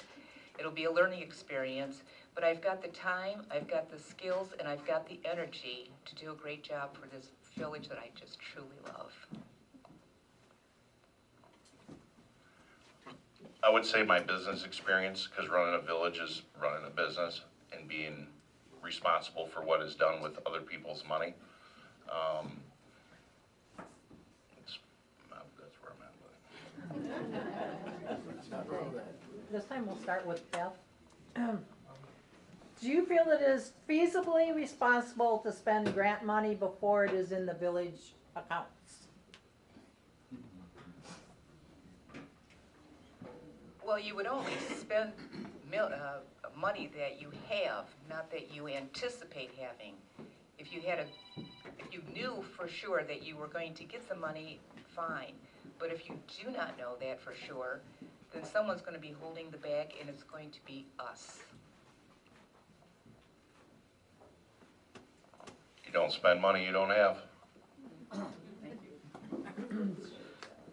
It'll be a learning experience, but I've got the time, I've got the skills, and I've got the energy to do a great job for this village that I just truly love. I would say my business experience, because running a village is running a business and being responsible for what is done with other people's money. That's where I'm at with it. This time we'll start with Beth. Do you feel it is feasibly responsible to spend grant money before it is in the village accounts? Well, you would only spend money that you have, not that you anticipate having. If you knew for sure that you were going to get the money, fine. But if you do not know that for sure, then someone's going to be holding the bag, and it's going to be us. You don't spend money you don't have.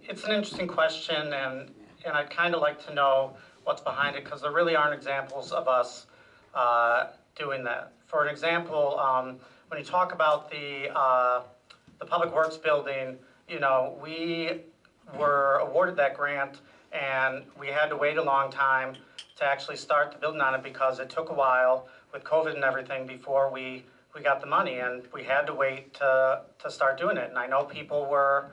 It's an interesting question, and I'd kind of like to know what's behind it, because there really aren't examples of us doing that. For an example, when you talk about the Public Works building, you know, we were awarded that grant, and we had to wait a long time to actually start the building on it, because it took a while with COVID and everything before we got the money, and we had to wait to start doing it. And I know people were,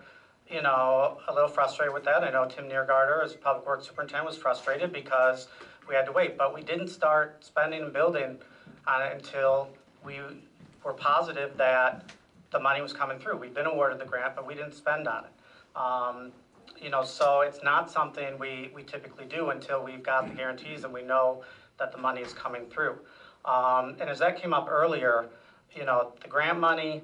you know, a little frustrated with that. I know Tim Niergarter, as Public Works Superintendent, was frustrated because we had to wait. But we didn't start spending and building on it until we were positive that the money was coming through. We've been awarded the grant, but we didn't spend on it. You know, so it's not something we typically do until we've got the guarantees and we know that the money is coming through. And as that came up earlier, you know, the grant money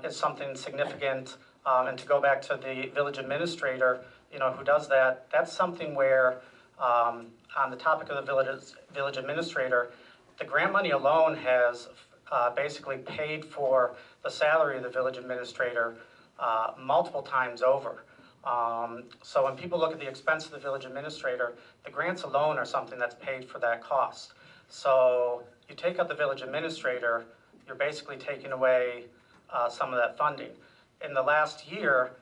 is something significant. And to go back to the village administrator, you know, who does that, that's something where, on the topic of the village administrator, the grant money alone has basically paid for the salary of the village administrator multiple times over. So when people look at the expense of the village administrator, the grants alone are something that's paid for that cost. So you take out the village administrator, you're basically taking away some of that funding. In the last year,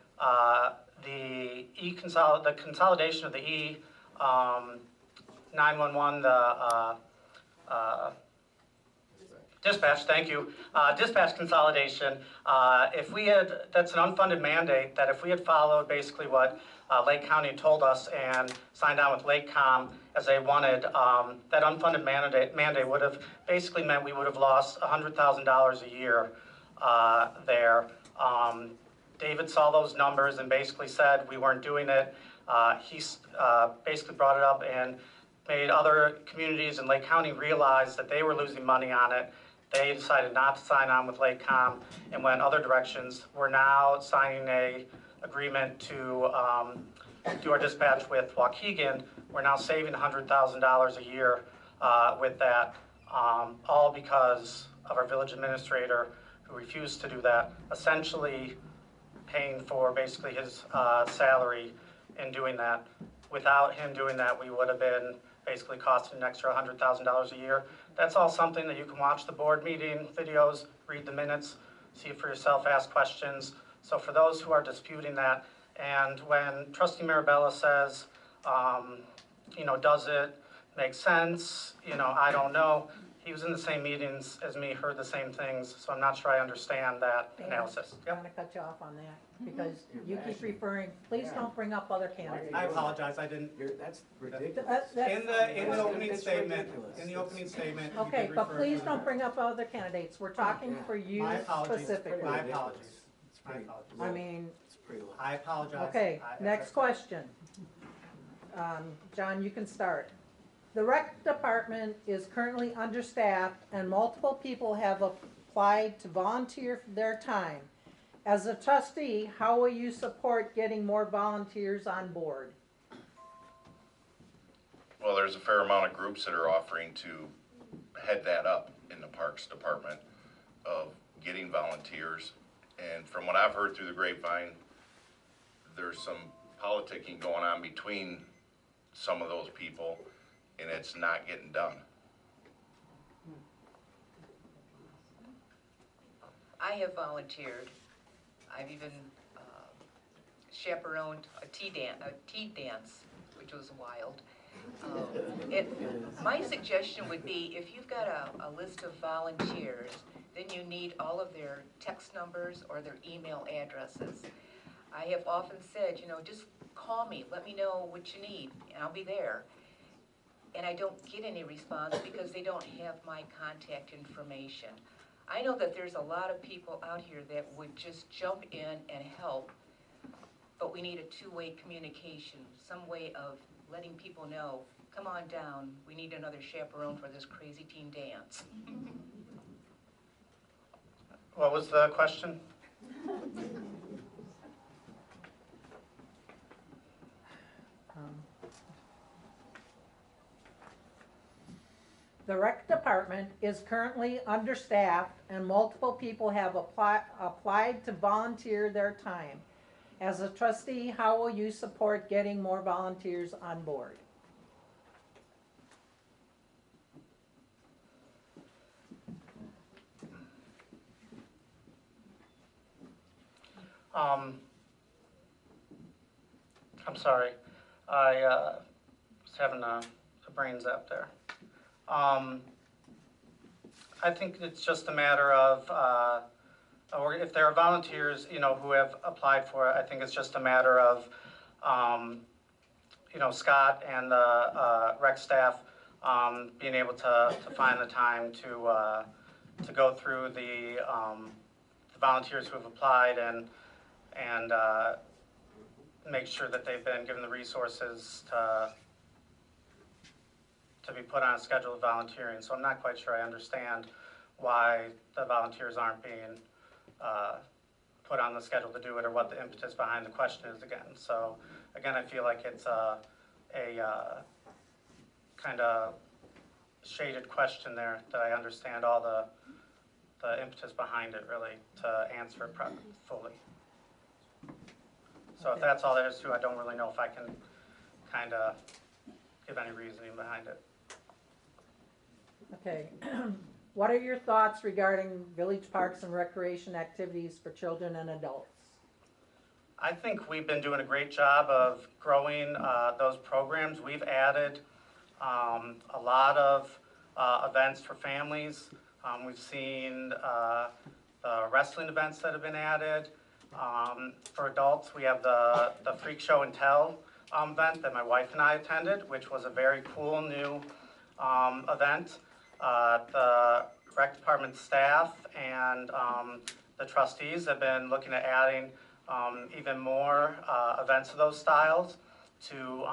the consolidation of the E911, dispatch, thank you, dispatch consolidation. If we had, that's an unfunded mandate, that if we had followed basically what Lake County told us and signed on with Lake Com as they wanted, that unfunded mandate would have basically meant we would have lost $100,000 a year there. David saw those numbers and basically said we weren't doing it. He basically brought it up and made other communities in Lake County realize that they were losing money on it. They decided not to sign on with Lake Com and went other directions. We're now signing a agreement to do our dispatch with Waukegan. We're now saving $100,000 a year with that, all because of our village administrator who refused to do that, essentially paying for basically his salary in doing that. Without him doing that, we would have been basically costing an extra $100,000 a year. That's all something that you can watch the board meeting videos, read the minutes, see it for yourself, ask questions. So for those who are disputing that, and when Trustee Marabella says, you know, does it make sense? You know, I don't know. He was in the same meetings as me, heard the same things, so I'm not sure I understand that analysis. I'm gonna cut you off on that, because you keep referring, please don't bring up other candidates. I apologize, I didn't. That's ridiculous. In the opening It's statement, ridiculous. you Okay, did but refer please to don't bring up other candidates, we're talking for you My apologies. specifically. My apologies. It's My pretty, apologies. I mean, it's pretty low. I apologize. okay, next question. John, you can start. The rec department is currently understaffed and multiple people have applied to volunteer their time. As a trustee, how will you support getting more volunteers on board? Well, there's a fair amount of groups that are offering to head that up in the Parks Department of getting volunteers. And from what I've heard through the grapevine, there's some politicking going on between some of those people, and it's not getting done. I have volunteered. I've even chaperoned a tea dance, which which was wild. My suggestion would be, if you've got a list of volunteers, then you need all of their text numbers or their email addresses. I have often said, just call me, let me know what you need, and I'll be there. And I don't get any response because they don't have my contact information. I know that there's a lot of people out here that would just jump in and help, but we need a two-way communication, some way of letting people know, come on down, we need another chaperone for this crazy teen dance. What was the question? The rec department is currently understaffed and multiple people have applied to volunteer their time. As a trustee, how will you support getting more volunteers on board? I'm sorry, I was having a brain zap there. I think it's just a matter of, or if there are volunteers, who have applied for it, I think it's just a matter of, Scott and the rec staff being able to find the time to go through the volunteers who have applied and make sure that they've been given the resources to be put on a schedule of volunteering. So I'm not quite sure I understand why the volunteers aren't being put on the schedule to do it, or what the impetus behind the question is again. So again, I feel like it's a kind of shaded question there that I understand all the impetus behind it really to answer it fully. So if that's all there is to it, I don't really know if I can kind of give any reasoning behind it. Okay. What are your thoughts regarding village parks and recreation activities for children and adults? I think we've been doing a great job of growing those programs. We've added a lot of events for families. We've seen the wrestling events that have been added. For adults, we have the Freak Show and Tell event that my wife and I attended, which was a very cool new event. The rec department staff and the trustees have been looking at adding even more events of those styles to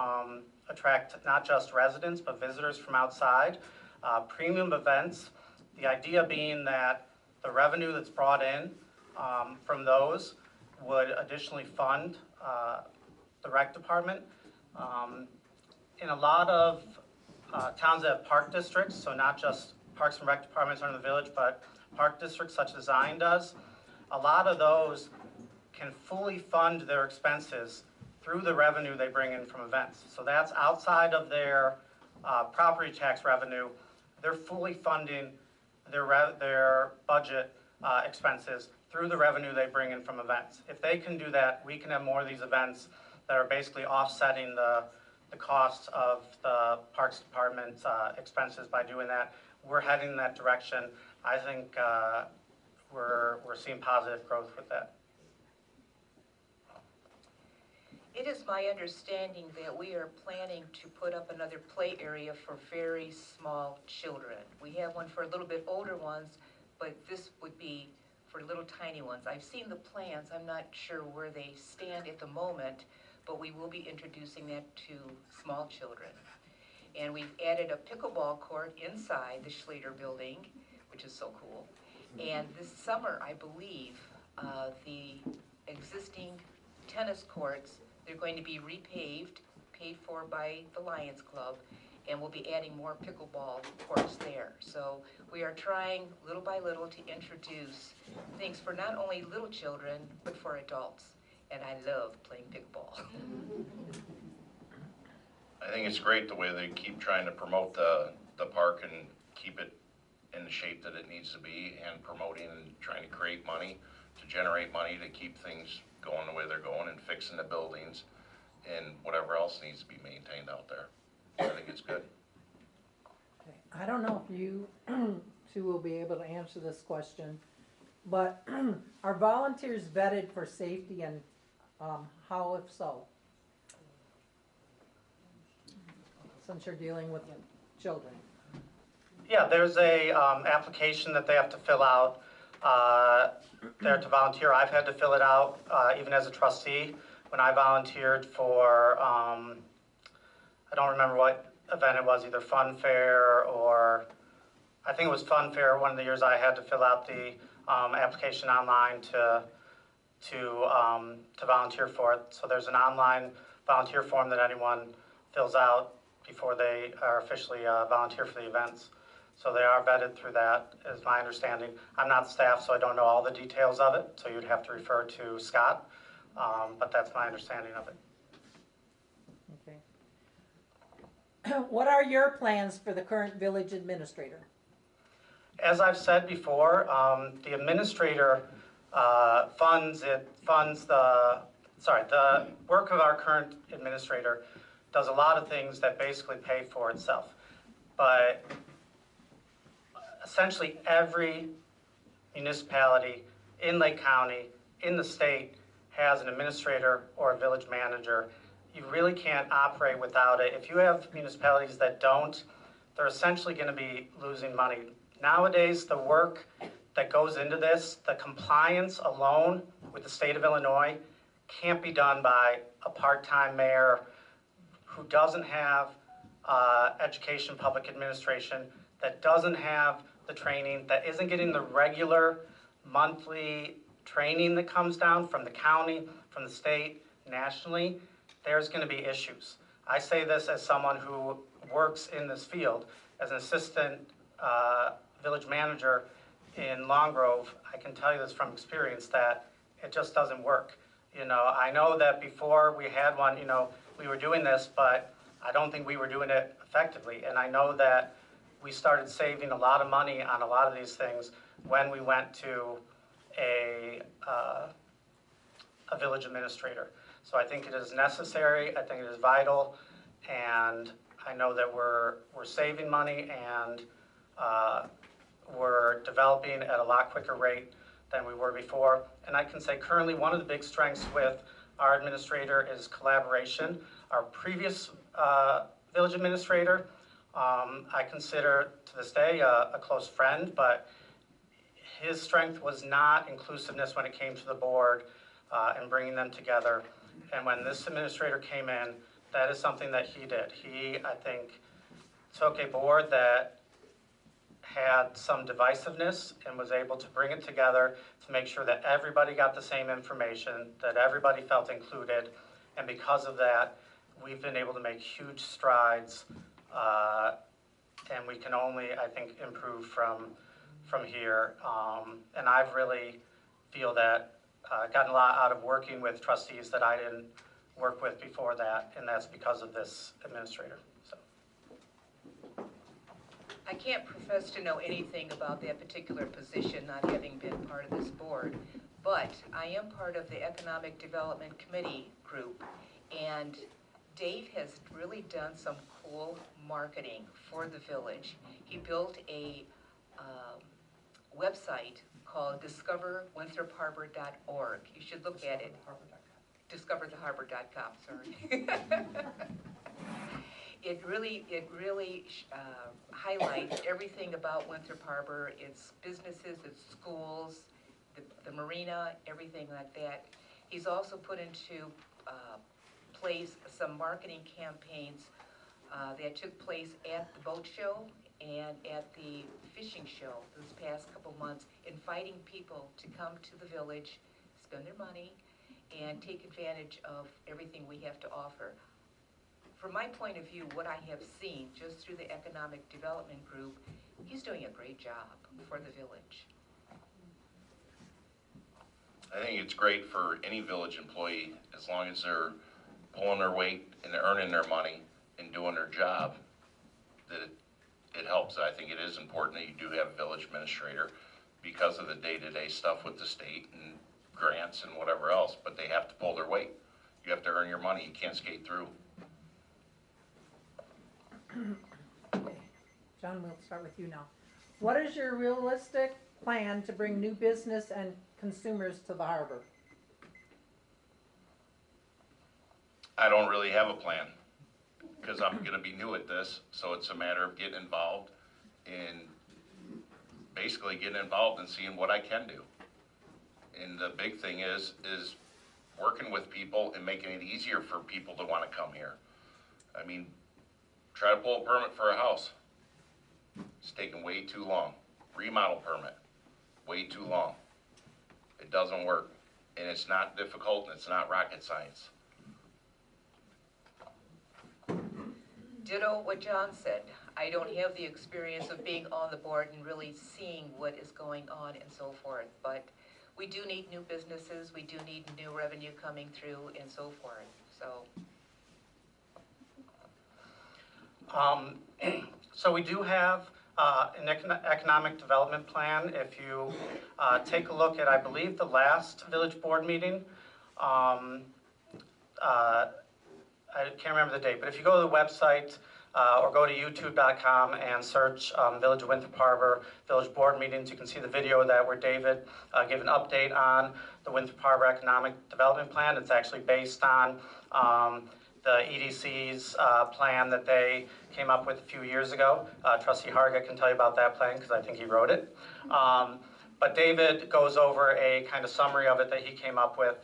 attract not just residents but visitors from outside. Premium events, the idea being that the revenue that's brought in from those would additionally fund the rec department. In a lot of towns that have park districts, so not just parks and rec departments are in the village, but park districts such as Zion does, a lot of those can fully fund their expenses through the revenue they bring in from events. So that's outside of their property tax revenue. They're fully funding their budget expenses through the revenue they bring in from events. If they can do that, we can have more of these events that are basically offsetting the costs of the Parks Department's expenses by doing that. We're heading in that direction. I think we're seeing positive growth with that. It is my understanding that we are planning to put up another play area for very small children. We have one for a little bit older ones, but this would be for little tiny ones. I've seen the plans. I'm not sure where they stand at the moment, but we will be introducing that to small children. And we've added a pickleball court inside the Schlater building, which is so cool. And this summer, I believe, the existing tennis courts, they're going to be repaved, paid for by the Lions Club, and we'll be adding more pickleball courts there. So we are trying little by little to introduce things for not only little children, but for adults. And I love playing pickleball. I think it's great the way they keep trying to promote the park and keep it in the shape that it needs to be, and promoting and trying to create money, to generate money to keep things going the way they're going, and fixing the buildings and whatever else needs to be maintained out there. I think it's good. I don't know if you two will be able to answer this question, but are volunteers vetted for safety, and how if so? Since you're dealing with children. Yeah, there's a application that they have to fill out there to volunteer. I've had to fill it out even as a trustee when I volunteered for, I don't remember what event it was, either Fun Fair or, I think it was Fun Fair. One of the years I had to fill out the application online to volunteer for it. So there's an online volunteer form that anyone fills out before they are officially volunteer for the events. So they are vetted through that, is my understanding. I'm not staff, so I don't know all the details of it, so you'd have to refer to Scott, but that's my understanding of it. Okay. What are your plans for the current village administrator? As I've said before, the administrator funds the work of our current administrator does a lot of things that basically pay for itself. But essentially every municipality in Lake County, in the state, has an administrator or a village manager. You really can't operate without it. If you have municipalities that don't, they're essentially going to be losing money. Nowadays, the work that goes into this, the compliance alone with the state of Illinois, can't be done by a part-time mayor who doesn't have education, public administration, that doesn't have the training, that isn't getting the regular monthly training that comes down from the county, from the state, nationally. There's going to be issues. I say this as someone who works in this field as an assistant village manager in Long Grove. I can tell you this from experience that it just doesn't work. You know, I know that before we had one, you know, we were doing this, but I don't think we were doing it effectively. And I know that we started saving a lot of money on a lot of these things when we went to a village administrator. So I think it is necessary, I think it is vital, and I know that we're saving money and we're developing at a lot quicker rate than we were before. And I can say currently one of the big strengths with our administrator is collaboration. Our previous village administrator, I consider to this day a close friend, but his strength was not inclusiveness when it came to the board and bringing them together. And when this administrator came in, that is something that he did. He, I think, took a board that had some divisiveness and was able to bring it together to make sure that everybody got the same information, that everybody felt included. And because of that, we've been able to make huge strides, and we can only, I think, improve from here. And I've really feel that gotten a lot out of working with trustees that I didn't work with before that, and that's because of this administrator. So. I can't profess to know anything about that particular position, not having been part of this board, but I am part of the Economic Development Committee group, and Dave has really done some cool marketing for the village. He built a website called discoverwinthropharbor.org. You should look at it. Discovertheharbor.com, sorry. It really highlights everything about Winthrop Harbor, its businesses, its schools, the marina, everything like that. He's also put into place some marketing campaigns that took place at the boat show and at the fishing show this past couple months, inviting people to come to the village, spend their money, and take advantage of everything we have to offer. From my point of view, what I have seen just through the Economic Development Group, he's doing a great job for the village. I think it's great for any village employee, as long as they're pulling their weight and they're earning their money and doing their job, that it helps. I think it is important that you do have a village administrator because of the day-to-day stuff with the state and grants and whatever else, but they have to pull their weight. You have to earn your money. You can't skate through. Okay. John, we'll start with you now. What is your realistic plan to bring new business and consumers to the harbor? I don't really have a plan because I'm going to be new at this, so it's a matter of getting involved and basically getting involved and seeing what I can do. And the big thing is working with people and making it easier for people to want to come here. I mean, try to pull a permit for a house. It's taking way too long. Remodel permit, way too long. It doesn't work. And it's not difficult and it's not rocket science. Ditto what John said. I don't have the experience of being on the board and really seeing what is going on and so forth, but we do need new businesses, we do need new revenue coming through and so forth, so. So we do have an economic development plan. If you take a look at, I believe, the last village board meeting, I can't remember the date, but if you go to the website or go to youtube.com and search Village of Winthrop Harbor Village Board Meetings, you can see the video of that where David gave an update on the Winthrop Harbor Economic Development Plan. It's actually based on the EDC's plan that they came up with a few years ago. Trustee Harga can tell you about that plan because I think he wrote it. But David goes over a kind of summary of it that he came up with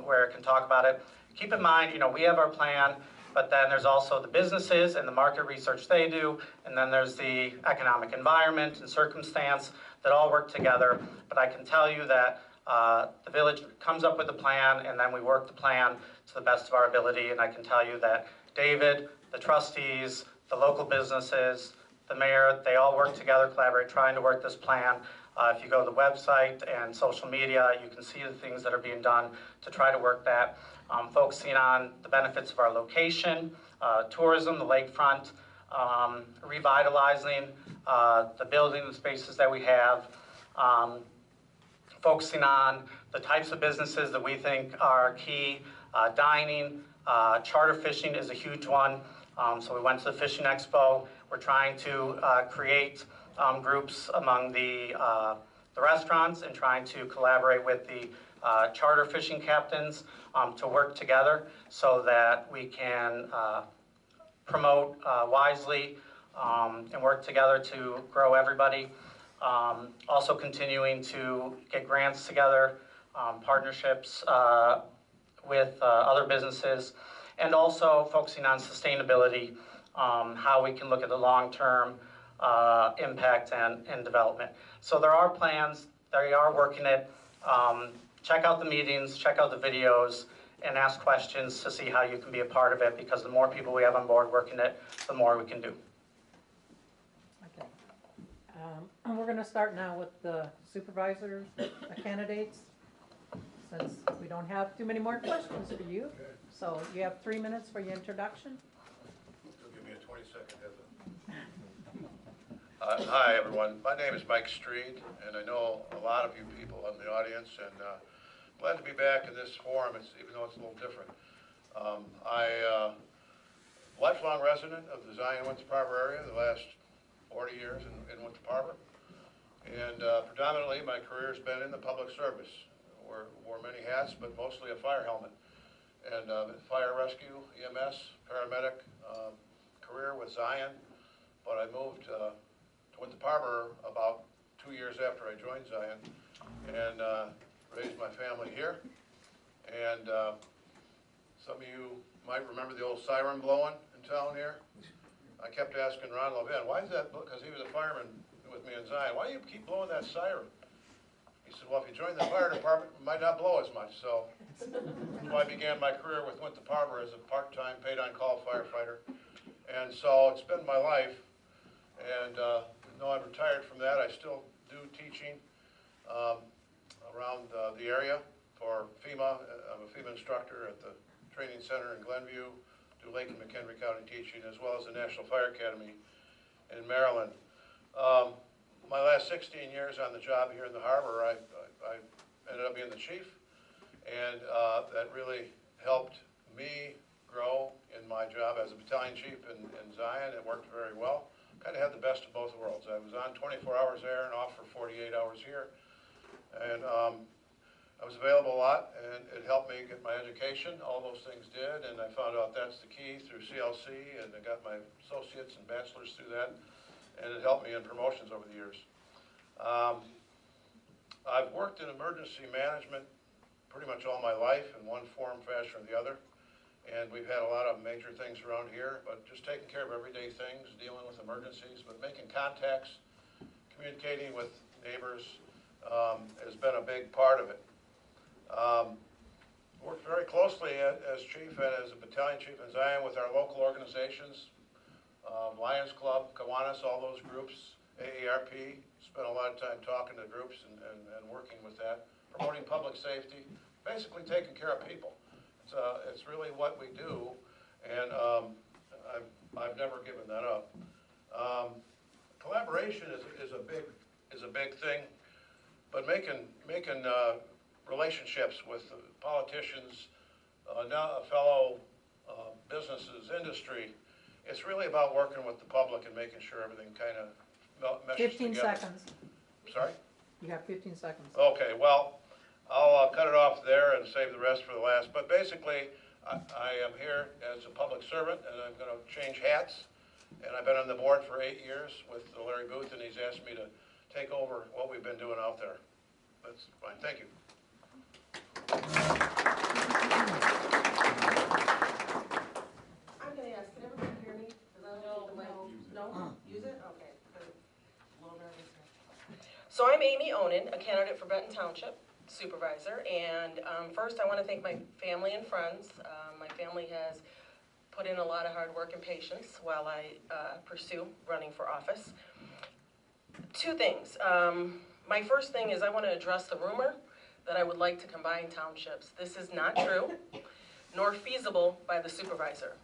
where it can talk about it. Keep in mind, you know, we have our plan, but then there's also the businesses and the market research they do, and then there's the economic environment and circumstance that all work together. But I can tell you that the village comes up with a plan, and then we work the plan to the best of our ability. And I can tell you that David, the trustees, the local businesses, the mayor, they all work together, collaborate, trying to work this plan. If you go to the website and social media, you can see the things that are being done to try to work that. Focusing on the benefits of our location, tourism, the lakefront, revitalizing the building, the spaces that we have, focusing on the types of businesses that we think are key, dining, charter fishing is a huge one. So we went to the Fishing Expo. We're trying to create groups among the restaurants and trying to collaborate with the charter fishing captains to work together so that we can promote wisely and work together to grow everybody. Also continuing to get grants together, partnerships with other businesses, and also focusing on sustainability, how we can look at the long-term impact and development. So there are plans, they are working it. Check out the meetings, check out the videos, and ask questions to see how you can be a part of it, because the more people we have on board working it, the more we can do. Okay. And we're gonna start now with the supervisors, the candidates, since we don't have too many more questions for you. So you have 3 minutes for your introduction. Give me a 20-second heads up. Hi, everyone. My name is Mike Street, and I know a lot of you people in the audience, and glad to be back in this forum, even though it's a little different. Lifelong resident of the Zion Winthrop Harbor area, the last 40 years in Winthrop Harbor, and predominantly my career has been in the public service. Wore many hats, but mostly a fire helmet. And fire rescue, EMS, paramedic, career with Zion. But I moved to Winthrop Harbor about 2 years after I joined Zion and raised my family here. And some of you might remember the old siren blowing in town here. I kept asking Ron Levin, why is that, because he was a fireman with me in Zion, why do you keep blowing that siren? He said, well, if you join the fire department, it might not blow as much. So I began my career with Winthrop Harbor as a part-time, paid-on-call firefighter. And so it's been my life. And though I'm retired from that, I still do teaching around the area for FEMA. I'm a FEMA instructor at the training center in Glenview, do Lake and McHenry County teaching, as well as the National Fire Academy in Maryland. My last 16 years on the job here in the harbor, I ended up being the chief, and that really helped me grow in my job as a battalion chief in Zion. It worked very well. Kind of had the best of both worlds. I was on 24 hours there and off for 48 hours here. And I was available a lot, and it helped me get my education. All those things did, and I found out that's the key through CLC, and I got my associates and bachelors through that, and it helped me in promotions over the years. I've worked in emergency management pretty much all my life in one form, fashion, or the other, and we've had a lot of major things around here, but just taking care of everyday things, dealing with emergencies, but making contacts, communicating with neighbors has been a big part of it. Worked very closely as chief and as a battalion chief in Zion with our local organizations, Lions Club, Kiwanis, all those groups, AARP. Spent a lot of time talking to groups and working with that, promoting public safety, basically taking care of people. It's really what we do, and I've never given that up. Collaboration is a big thing, but making relationships with politicians, fellow businesses, industry. It's really about working with the public and making sure everything kind of meshes 15 together. seconds. Sorry? You got 15 seconds. Okay, well, I'll cut it off there and save the rest for the last. But basically, I am here as a public servant, and I'm going to change hats. And I've been on the board for 8 years with Larry Booth, and he's asked me to take over what we've been doing out there. That's fine. Thank you. I'm gonna ask, can everybody hear me? No? Use it? Okay. Good. A little nervous here. So I'm Amy Onan, a candidate for Benton Township Supervisor, and first I want to thank my family and friends. My family has put in a lot of hard work and patience while I pursue running for office. Two things. My first thing is I want to address the rumor that I would like to combine townships. This is not true, nor feasible by the supervisor.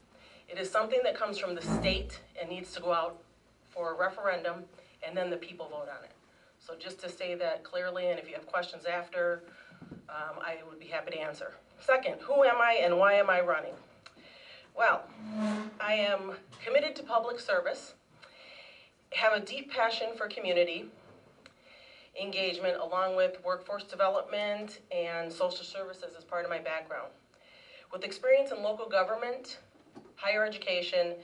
It is something that comes from the state and needs to go out for a referendum, and then the people vote on it. So just to say that clearly, and if you have questions after, I would be happy to answer. Second, who am I and why am I running? Well, I am committed to public service, have a deep passion for community engagement along with workforce development and social services as part of my background. With experience in local government, higher education,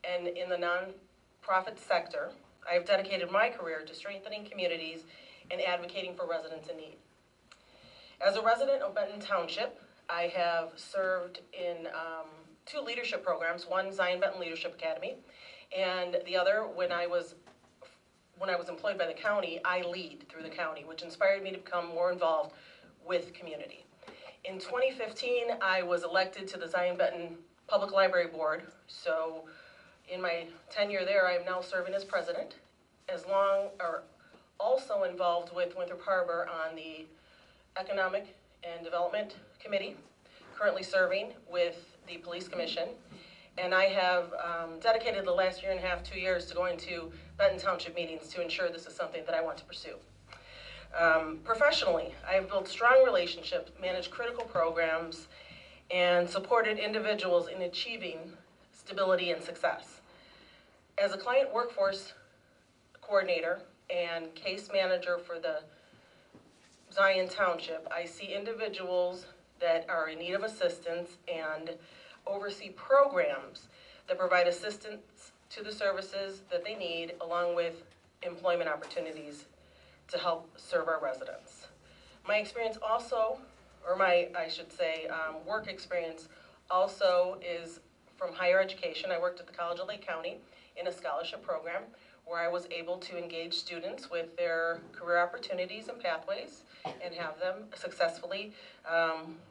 and in the nonprofit sector, I have dedicated my career to strengthening communities and advocating for residents in need. As a resident of Benton Township, I have served in 2 leadership programs, one Zion Benton Leadership Academy, and the other when I was employed by the county, I Lead through the county, which inspired me to become more involved with community. In 2015, I was elected to the Zion Benton Public Library Board, so in my tenure there, I am now serving as president, also involved with Winthrop Harbor on the Economic and Development Committee, currently serving with the Police Commission, and I have dedicated the last year and a half, 2 years to going to Benton Township meetings to ensure this is something that I want to pursue. Professionally, I have built strong relationships, managed critical programs, and supported individuals in achieving stability and success. As a client workforce coordinator and case manager for the Zion Township, I see individuals that are in need of assistance and oversee programs that provide assistance to the services that they need, along with employment opportunities to help serve our residents. My experience also, or I should say, work experience also is from higher education. I worked at the College of Lake County in a scholarship program where I was able to engage students with their career opportunities and pathways and have them successfully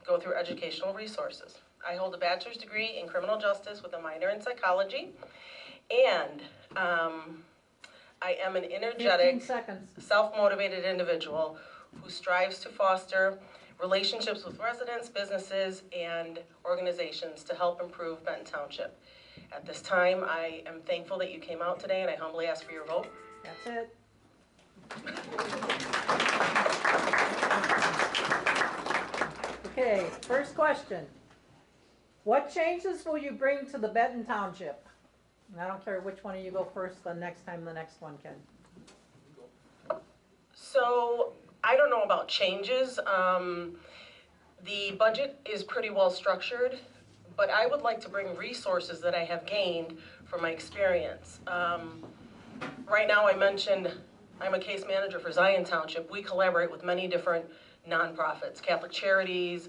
go through educational resources. I hold a bachelor's degree in criminal justice with a minor in psychology, and I am an energetic, self-motivated individual who strives to foster relationships with residents, businesses, and organizations to help improve Benton Township. At this time, I am thankful that you came out today, and I humbly ask for your vote. That's it. Okay, first question. What changes will you bring to the Benton Township? And I don't care which one of you go first, the next time the next one can. So, I don't know about changes. The budget is pretty well structured, but I would like to bring resources that I have gained from my experience. Right now, I mentioned I'm a case manager for Zion Township. We collaborate with many different nonprofits, Catholic Charities,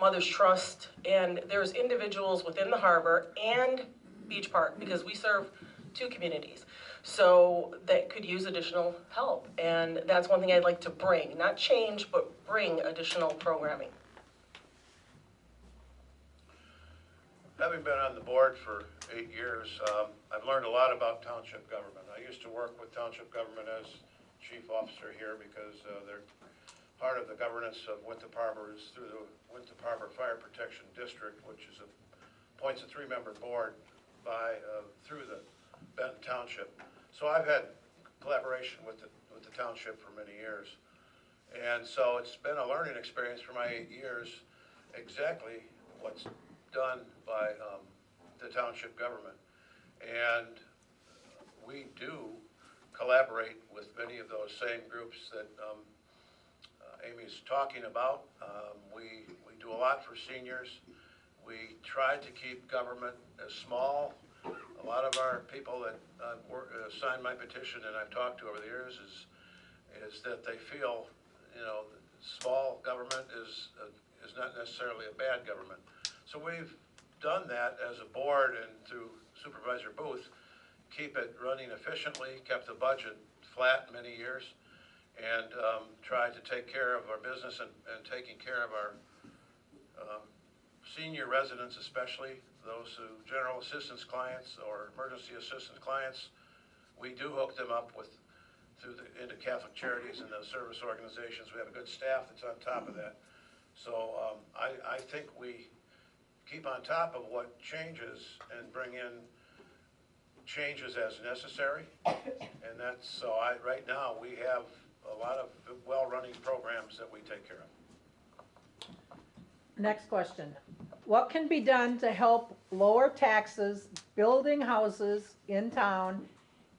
Mother's Trust, and there's individuals within the harbor and Beach Park, because we serve 2 communities, so that could use additional help. And that's one thing I'd like to bring, not change, but bring additional programming. Having been on the board for 8 years, I've learned a lot about township government. I used to work with township government as chief officer here because they're part of the governance of Winthrop Harbor is through the Winthrop Harbor Fire Protection District, which is appoints a 3-member board through the Benton Township. So I've had collaboration with the township for many years. And so it's been a learning experience for my 8 years, exactly what's done by the township government. And we do collaborate with many of those same groups that Amy's talking about. We do a lot for seniors. We try to keep government as small. A lot of our people that signed my petition and I've talked to over the years is that they feel, small government is not necessarily a bad government. So we've done that as a board and through Supervisor Booth, keep it running efficiently, kept the budget flat many years, and tried to take care of our business and taking care of our senior residents, especially those who general assistance clients or emergency assistance clients. We do hook them up into Catholic Charities and the service organizations. We have a good staff that's on top of that. So I think we keep on top of what changes and bring in changes as necessary. And that's, so right now we have a lot of well-running programs that we take care of. Next question. What can be done to help lower taxes, building houses in town?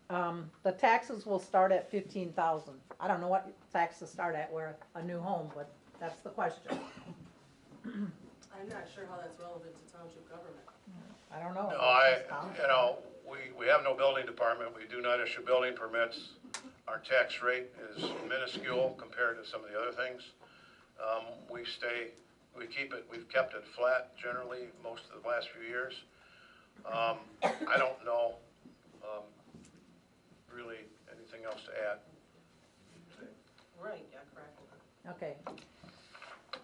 The taxes will start at 15,000. I don't know what taxes start at where a new home, but that's the question. I'm not sure how that's relevant to township government. I don't know. No, we have no building department. We do not issue building permits. Our tax rate is minuscule compared to some of the other things. We've kept it flat generally most of the last few years. I don't know really anything else to add. Right, yeah, correct. Okay.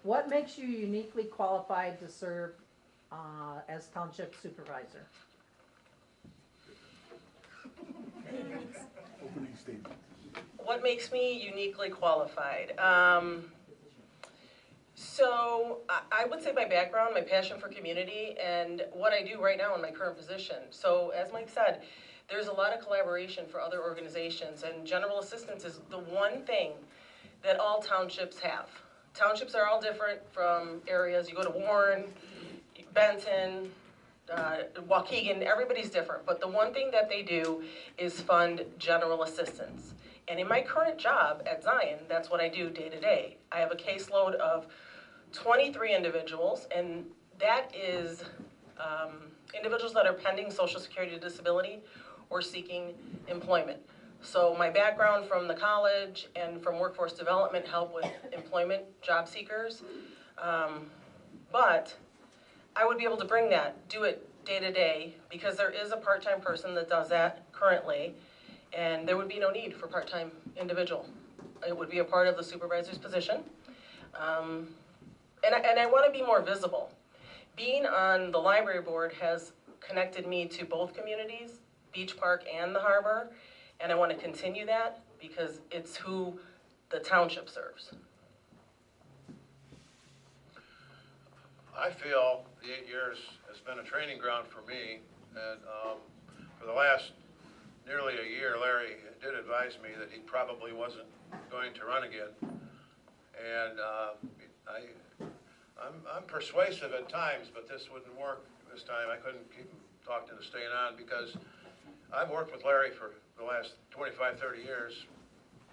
What makes you uniquely qualified to serve as township supervisor? Opening statement. What makes me uniquely qualified? So I would say my background, my passion for community, and what I do right now in my current position. So as Mike said, there's a lot of collaboration for other organizations, and general assistance is the one thing that all townships have. Townships are all different from areas. You go to Warren, Benton, Waukegan, everybody's different. But the one thing that they do is fund general assistance. And in my current job at Zion, that's what I do day to day. I have a caseload of 23 individuals, and that is individuals that are pending Social Security disability or seeking employment. So my background from the college and from workforce development help with employment, job seekers. But I would be able to bring that, do it day to day, because there is a part-time person that does that currently, and there would be no need for part-time individual. It would be a part of the supervisor's position. And I want to be more visible. Being on the library board has connected me to both communities, Beach Park and the harbor, and I want to continue that because it's who the township serves. I feel the 8 years has been a training ground for me, and for the last nearly a year, Larry did advise me that he probably wasn't going to run again, and I'm persuasive at times, but this wouldn't work this time. I couldn't keep him talked into staying on because I've worked with Larry for the last 25, 30 years,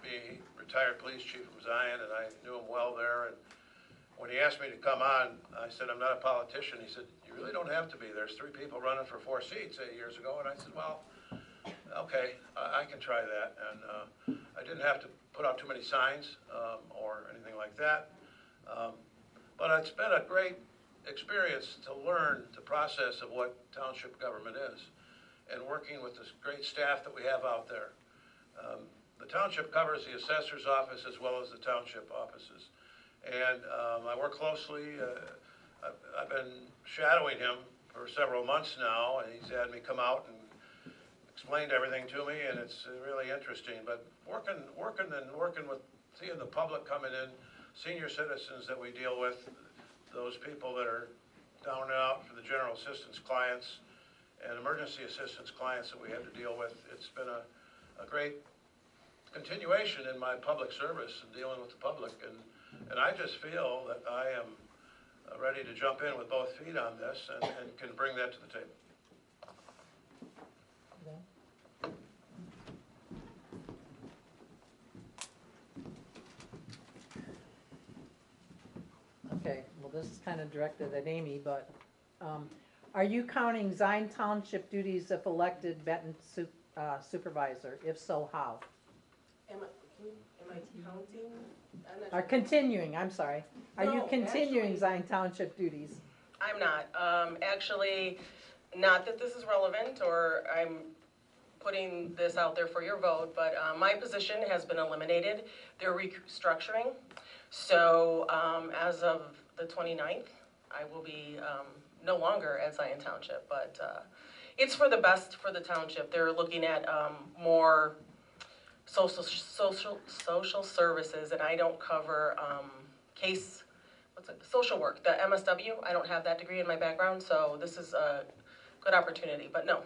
being retired police chief from Zion, and I knew him well there. And when he asked me to come on, I said, I'm not a politician. He said, you really don't have to be. There's 3 people running for 4 seats 8 years ago. And I said, well, okay, I can try that. And I didn't have to put out too many signs or anything like that. But it's been a great experience to learn the process of what township government is and working with this great staff that we have out there. The township covers the assessor's office as well as the township offices. And I work closely. I've been shadowing him for several months now, and he's had me come out and explained everything to me, and it's really interesting. But working with seeing the public coming in, senior citizens that we deal with, those people that are down and out for the general assistance clients and emergency assistance clients that we have to deal with, it's been a great continuation in my public service and dealing with the public. And I just feel that I am ready to jump in with both feet on this and can bring that to the table. Okay, well, this is kind of directed at Amy, but are you counting Zion Township duties if elected Benton supervisor? If so, how? Am I counting? I'm not Are sure. continuing, I'm sorry. Are you No, continuing actually- Zion Township duties? I'm not. Actually, not that this is relevant or I'm putting this out there for your vote, but my position has been eliminated. They're restructuring. So as of the 29th, I will be no longer at Zion Township, but it's for the best for the township. They're looking at more social services, and I don't cover social work, the MSW. I don't have that degree in my background, so this is a good opportunity, but no,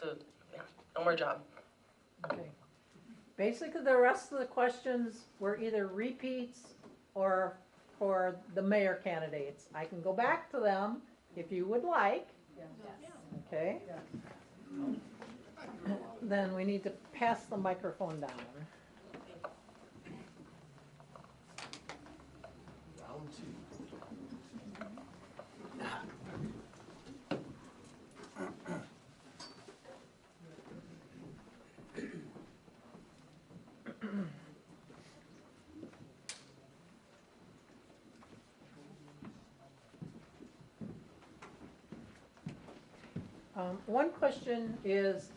no more job. Okay. Basically, the rest of the questions were either repeats or for the mayor candidates. I can go back to them if you would like. Okay? Then we need to pass the microphone down. Round 2. One question is,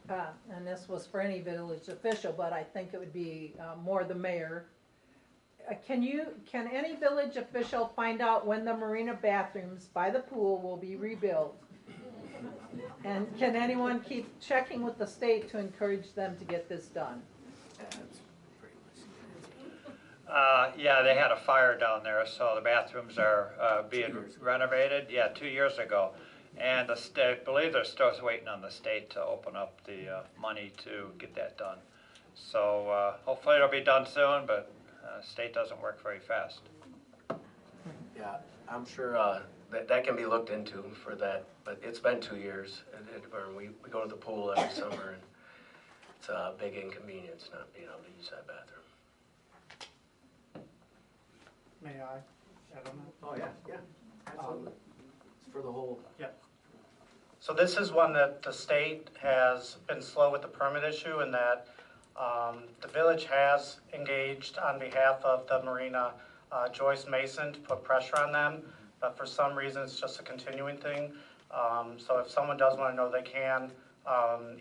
and this was for any village official, but I think it would be more the mayor. Can any village official find out when the marina bathrooms by the pool will be rebuilt? And can anyone keep checking with the state to encourage them to get this done? Yeah, they had a fire down there, so the bathrooms are being renovated, 2 years ago. And the state, I believe they're still waiting on the state to open up the money to get that done. So hopefully it'll be done soon, but state doesn't work very fast. Yeah, I'm sure that can be looked into for that, but it's been 2 years. We go to the pool every summer, and it's a big inconvenience not being able to use that bathroom. May I? I don't know. Oh, yeah, absolutely. It's for the whole. Yep. So this is one that the state has been slow with the permit issue, and that the village has engaged on behalf of the marina, Joyce Mason, to put pressure on them, but for some reason it's just a continuing thing. So if someone does want to know, they can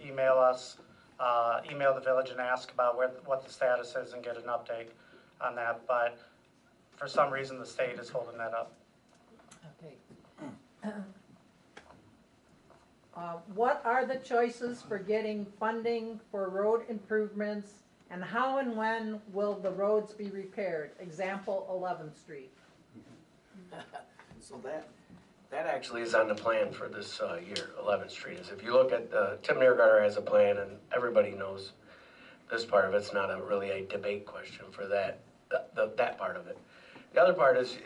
email us, email the village and ask about what the status is and get an update on that. But for some reason the state is holding that up. Okay. What are the choices for getting funding for road improvements, and how and when will the roads be repaired? Example, 11th Street. So that actually is on the plan for this year, 11th Street. Is if you look at, Tim Niergarter has a plan, and everybody knows this part of it's not really a debate question for that part of it. The other part is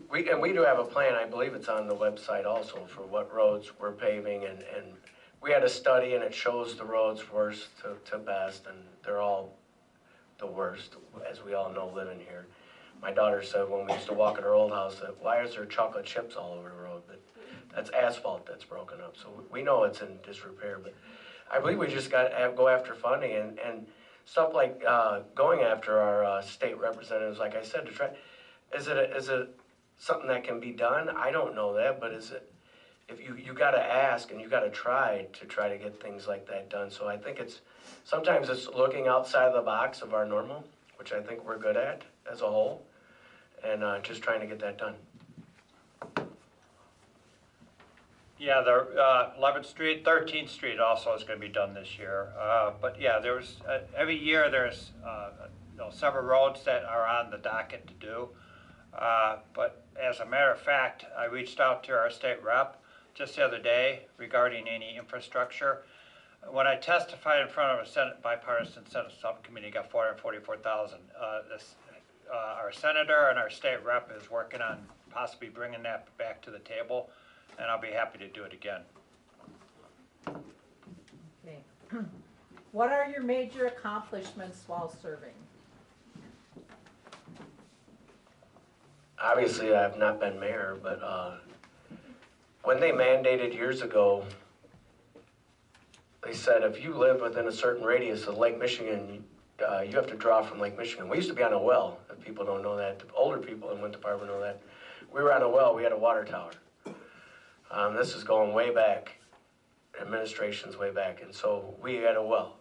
we do have a plan, I believe it's on the website also, for what roads we're paving, and we had a study and it shows the roads worst to best, and they're all the worst, as we all know living here. My daughter said when we used to walk in her old house that, why is there chocolate chips all over the road? But that's asphalt that's broken up, so we know it's in disrepair, but I believe we just got to go after funding and stuff like going after our state representatives, like I said, to try. Is it something that can be done? I don't know that, but is it? If you got to ask and you got to try to get things like that done. So I think sometimes it's looking outside the box of our normal, which I think we're good at as a whole, and just trying to get that done. Yeah, the 11th Street, 13th Street also is going to be done this year. But yeah, every year there's several roads that are on the docket to do. But as a matter of fact, I reached out to our state rep just the other day regarding any infrastructure. When I testified in front of a bipartisan Senate subcommittee, got $444,000. Our senator and our state rep is working on possibly bringing that back to the table, and I'll be happy to do it again. Okay. What are your major accomplishments while serving? Obviously, I've not been mayor, but when they mandated years ago, they said if you live within a certain radius of Lake Michigan, you have to draw from Lake Michigan. We used to be on a well, if people don't know that. The older people in Winthrop Harbor know that. We were on a well, we had a water tower. This is going way back, administration's way back, and so we had a well.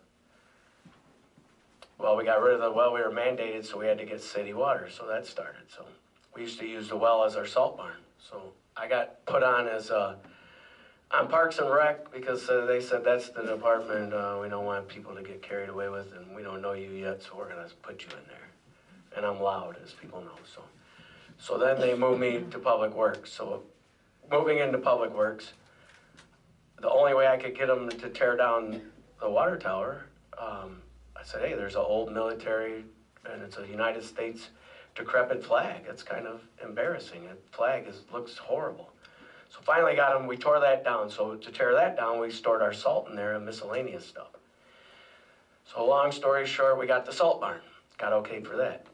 Well, we got rid of the well, we were mandated, so we had to get city water, so that started. So we used to use the well as our salt barn. So I got put on as on Parks and Rec because they said that's the department we don't want people to get carried away with, and we don't know you yet, so we're gonna put you in there. And I'm loud, as people know. So then they moved me to Public Works. So moving into Public Works, the only way I could get them to tear down the water tower, I said, hey, there's an old military, and it's a United States decrepit flag. It's kind of embarrassing. That flag looks horrible. So finally got them, we tore that down. So to tear that down, we stored our salt in there and miscellaneous stuff. So long story short, we got the salt barn. Got okayed for that.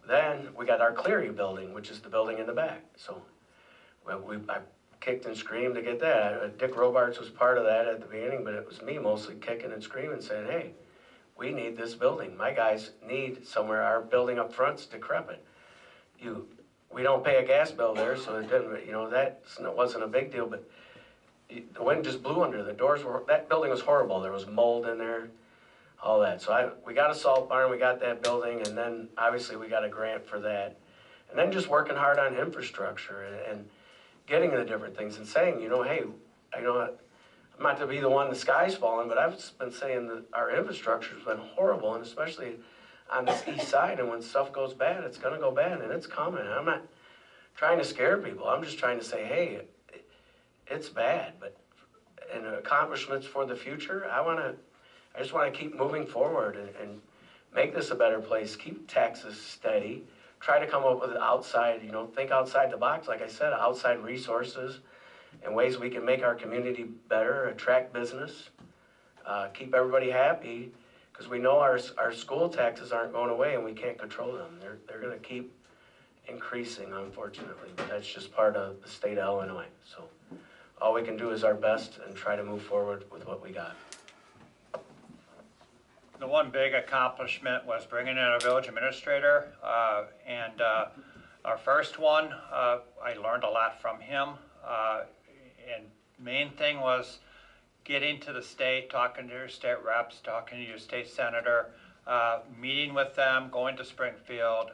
Then we got our Cleary building, which is the building in the back. So I kicked and screamed to get that. Dick Robarts was part of that at the beginning, but it was me mostly kicking and screaming, saying, hey, we need this building. My guys need somewhere. Our building up front's decrepit. We don't pay a gas bill there, so it didn't, that wasn't a big deal, but the wind just blew under. The doors that building was horrible. There was mold in there, all that. So we got a salt barn, we got that building, and then obviously we got a grant for that. And then just working hard on infrastructure and getting the different things and saying, hey, I'm not to be the one the sky's falling, but I've been saying that our infrastructure's been horrible, and especially on this east side, and when stuff goes bad, it's gonna go bad, and it's coming. I'm not trying to scare people. I'm just trying to say, hey, it's bad, but and accomplishments for the future, I just wanna keep moving forward and make this a better place, keep taxes steady, try to come up with outside, think outside the box, like I said, outside resources and ways we can make our community better, attract business, keep everybody happy, because we know our school taxes aren't going away and we can't control them. They're going to keep increasing, unfortunately, but that's just part of the state of Illinois. So all we can do is our best and try to move forward with what we got. The one big accomplishment was bringing in a village administrator, and our first one, I learned a lot from him, and main thing was getting to the state, talking to your state reps, talking to your state senator, meeting with them, going to Springfield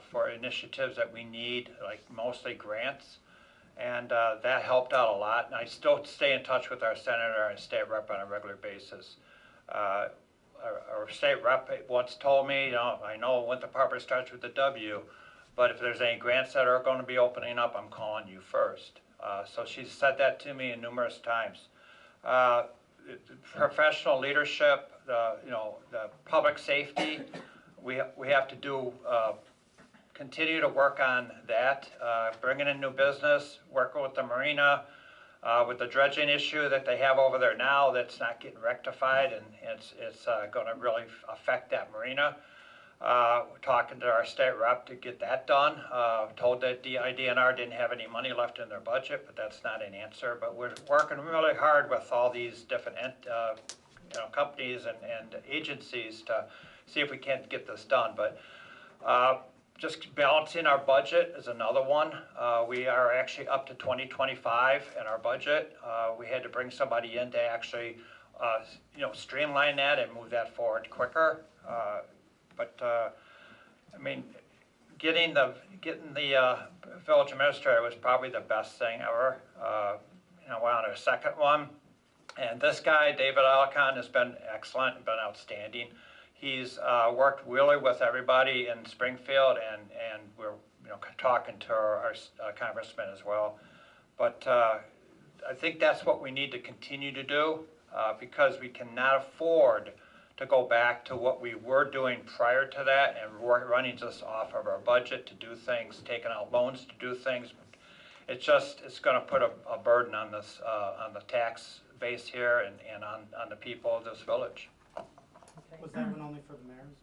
for initiatives that we need, like mostly grants, and that helped out a lot. And I still stay in touch with our senator and state rep on a regular basis. Our state rep once told me, I know Winthrop Harbor starts with a W, but if there's any grants that are going to be opening up, I'm calling you first. So she's said that to me numerous times. Professional leadership, the public safety, we have to do continue to work on that, bringing in new business, working with the marina, with the dredging issue that they have over there now that's not getting rectified, and it's going to really affect that marina. We're talking to our state rep to get that done. Told that the IDNR didn't have any money left in their budget, but that's not an answer. But we're working really hard with all these different companies and agencies to see if we can't get this done. But just balancing our budget is another one. We are actually up to 2025 in our budget. We had to bring somebody in to actually, streamline that and move that forward quicker. I mean, getting the village administrator was probably the best thing ever. We're on our second one, and this guy, David Alcon, has been excellent and been outstanding. He's worked really with everybody in Springfield, and we're talking to our congressman as well. But I think that's what we need to continue to do, because we cannot afford to go back to what we were doing prior to that and running just off of our budget to do things, taking out loans to do things. It's going to put a burden on this, on the tax base here and on the people of this village. Was that one only for the mayors?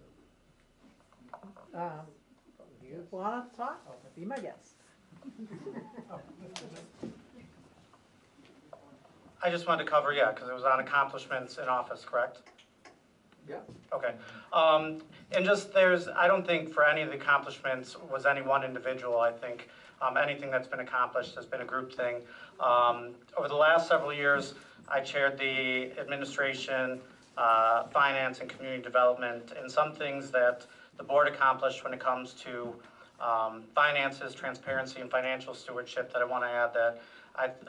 You want to talk? Be my guest. I just wanted to cover, because it was on accomplishments in office, correct? Yeah. Okay. And just I don't think for any of the accomplishments was any one individual. I think anything that's been accomplished has been a group thing. Over the last several years, I chaired the administration, finance, and community development, and some things that the board accomplished when it comes to finances, transparency, and financial stewardship that I want to add that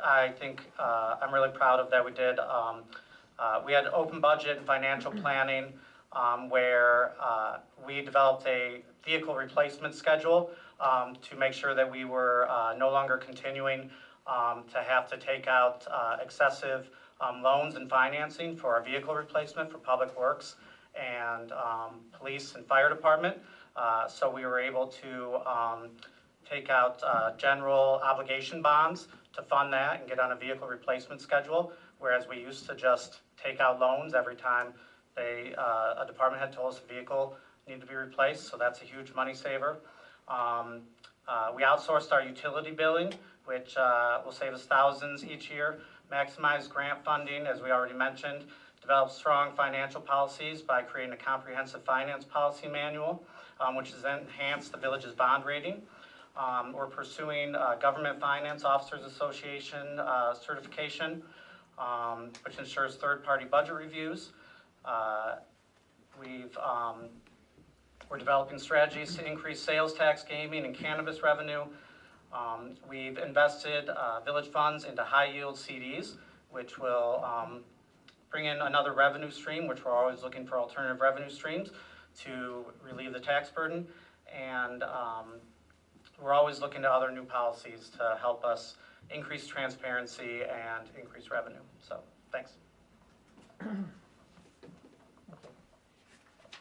I think I'm really proud of that we did. We had open budget and financial planning where we developed a vehicle replacement schedule to make sure that we were no longer continuing to have to take out excessive loans and financing for our vehicle replacement for public works and police and fire department. So we were able to take out general obligation bonds to fund that and get on a vehicle replacement schedule, whereas we used to just take out loans every time a department had told us a vehicle needed to be replaced, so that's a huge money saver. We outsourced our utility billing, which will save us thousands each year, maximize grant funding, as we already mentioned, develop strong financial policies by creating a comprehensive finance policy manual, which has enhanced the village's bond rating. We're pursuing Government Finance Officers Association certification, which ensures third-party budget reviews. We're developing strategies to increase sales tax, gaming, and cannabis revenue. We've invested village funds into high-yield CDs, which will bring in another revenue stream, which we're always looking for alternative revenue streams to relieve the tax burden. And we're always looking to other new policies to help us increase transparency and increase revenue. So, thanks.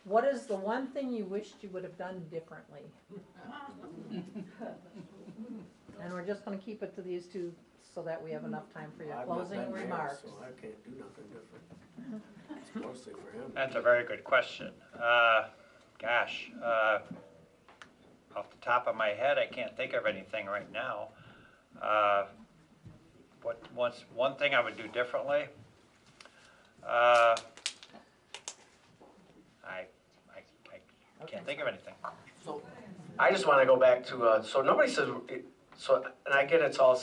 What is the one thing you wished you would have done differently? And we're just going to keep it to these two so that we have enough time for your closing remarks. So I can't do nothing different. It's mostly for him. That's a very good question. Off the top of my head, I can't think of anything right now. One thing I would do differently? I can't think of anything. So I just want to go back to, so nobody says, and I get it's all,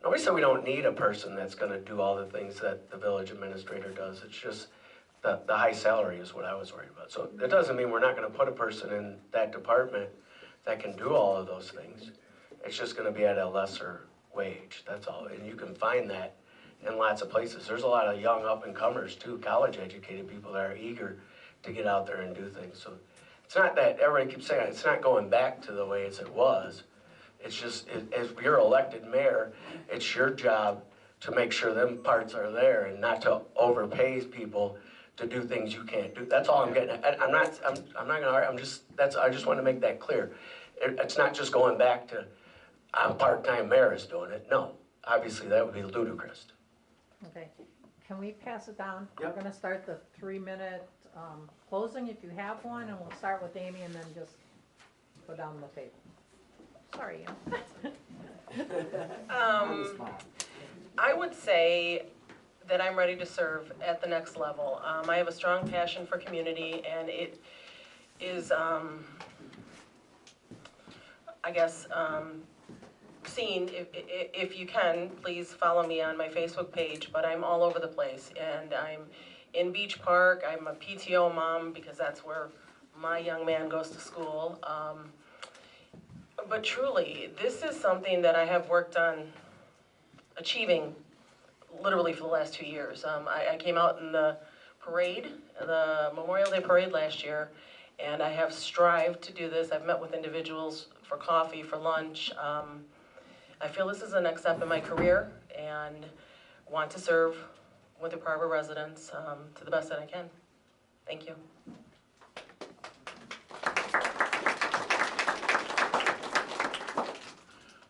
nobody said we don't need a person that's going to do all the things that the village administrator does. It's just the high salary is what I was worried about. So it doesn't mean we're not going to put a person in that department that can do all of those things. It's just going to be at a lesser wage, that's all. And you can find that in lots of places. There's a lot of young up-and-comers too, college-educated people that are eager to get out there and do things. So it's not that, everybody keeps saying, it's not going back to the way as it was. It's just, as you're elected mayor, it's your job to make sure them parts are there and not to overpay people to do things you can't do. That's all I'm getting at. I'm not gonna argue, I just want to make that clear. It's not just going back to, a part-time mayor is doing it. No, obviously that would be ludicrous. Okay, can we pass it down? Yep. We're gonna start the 3-minute closing if you have one, and we'll start with Amy and then just go down the table. Sorry, I would say that I'm ready to serve at the next level. I have a strong passion for community, and it is, I guess, seen, if you can, please follow me on my Facebook page, but I'm all over the place, and I'm in Beach Park. I'm a PTO mom because that's where my young man goes to school. But truly, this is something that I have worked on achieving literally for the last 2 years. I came out in the parade, the Memorial Day parade last year, and I have strived to do this. I've met with individuals for coffee, for lunch. I feel this is the next step in my career and want to serve Winthrop Harbor residents to the best that I can. Thank you.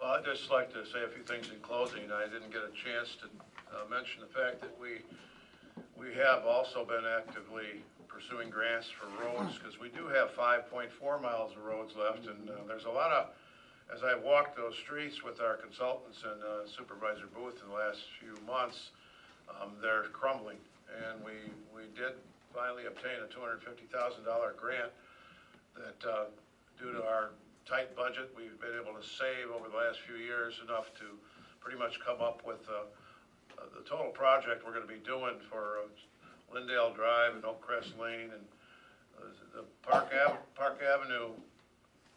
Well, I'd just like to say a few things in closing. I didn't get a chance to mention the fact that we have also been actively pursuing grants for roads, because we do have 5.4 miles of roads left, and there's a lot of, as I've walked those streets with our consultants and Supervisor Booth in the last few months, they're crumbling. And we did finally obtain a $250,000 grant that, due to our tight budget, we've been able to save over the last few years enough to pretty much come up with the total project we're going to be doing for Lindale Drive and Oak Crest Lane and the Park Avenue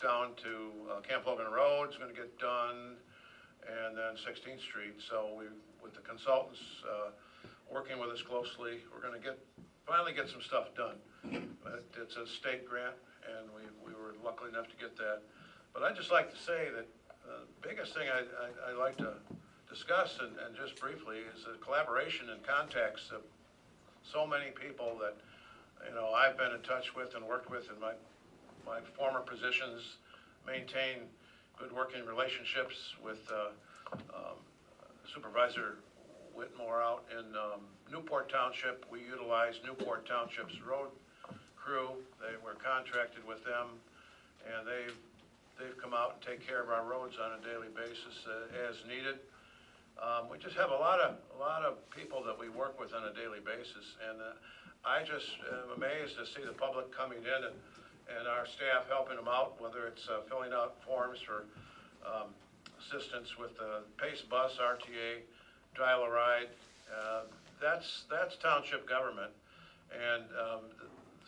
down to Camp Logan Road is going to get done, and then 16th Street. So with the consultants working with us closely, we're going to finally get some stuff done. It's a state grant, and we were lucky enough to get that. But I'd just like to say that the biggest thing I'd like to discuss, and just briefly, is the collaboration and contacts of so many people that, I've been in touch with and worked with in my former positions, maintain good working relationships with Supervisor Whitmore out in Newport Township. We utilize Newport Township's road crew. We're contracted with them, and they've come out and take care of our roads on a daily basis as needed. We just have a lot of people that we work with on a daily basis, and I just am amazed to see the public coming in and our staff helping them out, whether it's filling out forms for assistance with the PACE bus, RTA, Dial-A-Ride. That's township government, and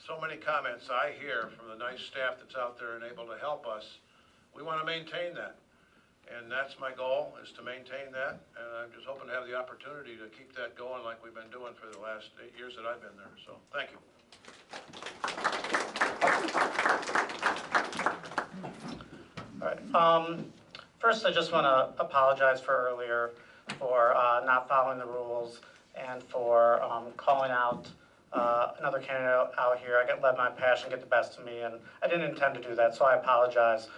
so many comments I hear from the nice staff that's out there and able to help us. We want to maintain that, and that's my goal, is to maintain that, and I'm just hoping to have the opportunity to keep that going like we've been doing for the last 8 years that I've been there. So thank you. All right. First, I just want to apologize for earlier for not following the rules and for calling out another candidate out here. I let my passion get the best of me, and I didn't intend to do that, so I apologize.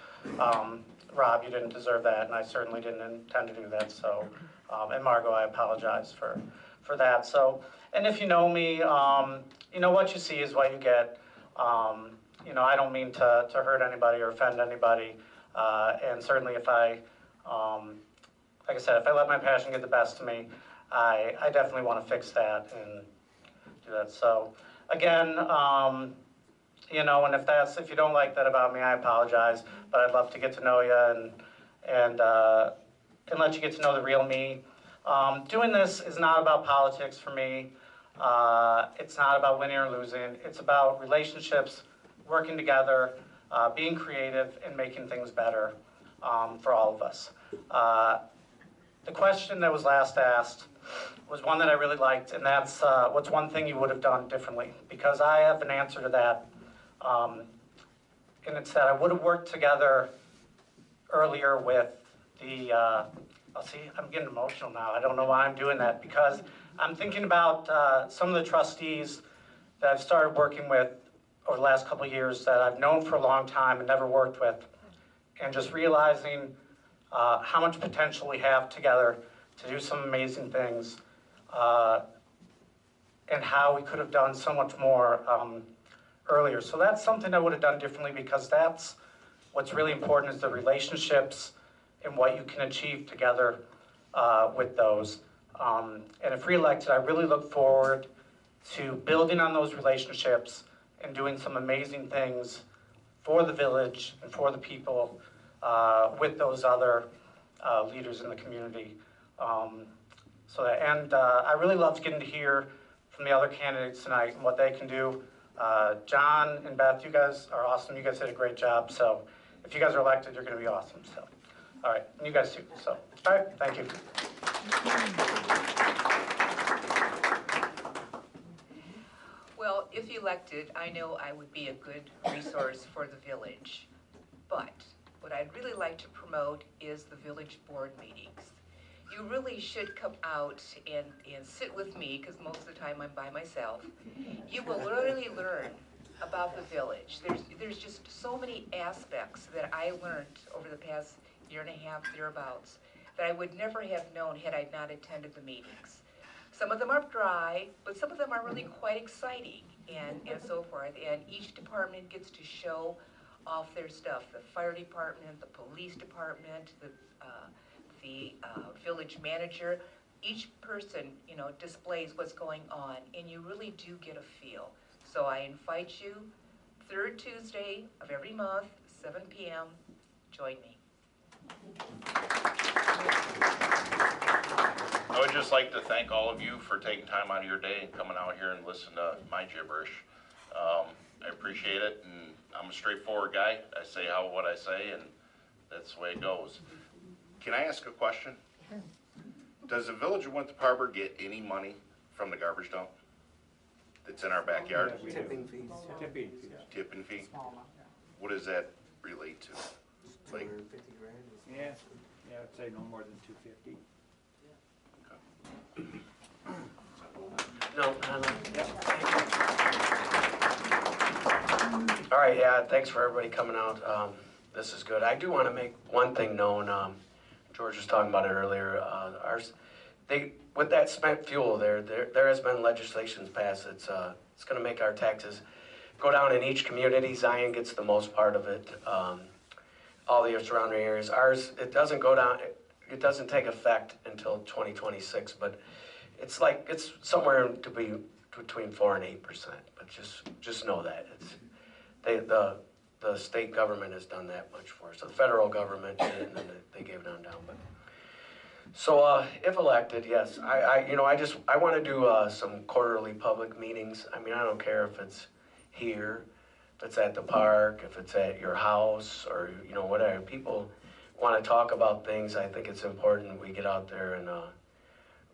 Rob, you didn't deserve that, and I certainly didn't intend to do that. So, and Margot, I apologize for that. So, and if you know me, what you see is what you get. I don't mean to hurt anybody or offend anybody, and certainly if I, like I said, if I let my passion get the best of me, I definitely want to fix that and do that. So, again, and if you don't like that about me, I apologize, but I'd love to get to know you and let you get to know the real me. Doing this is not about politics for me. It's not about winning or losing. It's about relationships, working together, being creative, and making things better for all of us. The question that was last asked was one that I really liked, and that's what's one thing you would have done differently? Because I have an answer to that. And it's that I would have worked together earlier with the, I'm getting emotional now. I don't know why I'm doing that, because I'm thinking about some of the trustees that I've started working with over the last couple of years that I've known for a long time and never worked with. and just realizing how much potential we have together to do some amazing things, and how we could have done so much more earlier. So that's something I would have done differently, because that's what's really important, is the relationships and what you can achieve together with those. And if reelected, I really look forward to building on those relationships and doing some amazing things for the village and for the people with those other leaders in the community. I really loved getting to hear from the other candidates tonight and what they can do. John and Beth, you guys are awesome. You guys did a great job. So if you guys are elected, you're going to be awesome. So, all right, and you guys too. So, all right, thank you. Well, if elected, I know I would be a good resource for the village. But what I'd really like to promote is the village board meetings. You really should come out and sit with me, because most of the time I'm by myself. You will really learn about the village. There's just so many aspects that I learned over the past year and a half, thereabouts, that I would never have known had I not attended the meetings. Some of them are dry, but some of them are really quite exciting and so forth. And each department gets to show off their stuff. The fire department, the police department, the village manager. Each person, displays what's going on, and you really do get a feel. So I invite you, third Tuesday of every month, 7 p.m., join me. I would just like to thank all of you for taking time out of your day and coming out here and listening to my gibberish. I appreciate it, and I'm a straightforward guy. I say what I say, and that's the way it goes. Can I ask a question? Sure. Does the village of Winthrop Harbor get any money from the garbage dump that's in our backyard? Tipping fees. Tipping fee? What does that relate to? Like, 250 grand. Yeah, I'd say no more than 250. No. All right, yeah, thanks for everybody coming out. This is good. I do want to make one thing known. George was talking about it earlier. With that spent fuel, there has been legislation passed. It's going to make our taxes go down in each community. Zion gets the most part of it. All the surrounding areas. Ours, it doesn't go down. It doesn't take effect until 2026, but it's somewhere to be between 4% and 8%. But just know that the state government has done that much for us. So the federal government did, and then they gave it on down. But so if elected, yes, I want to do some quarterly public meetings. I mean, I don't care if it's here, if it's at the park, if it's at your house, or whatever. People want to talk about things. I think it's important we get out there and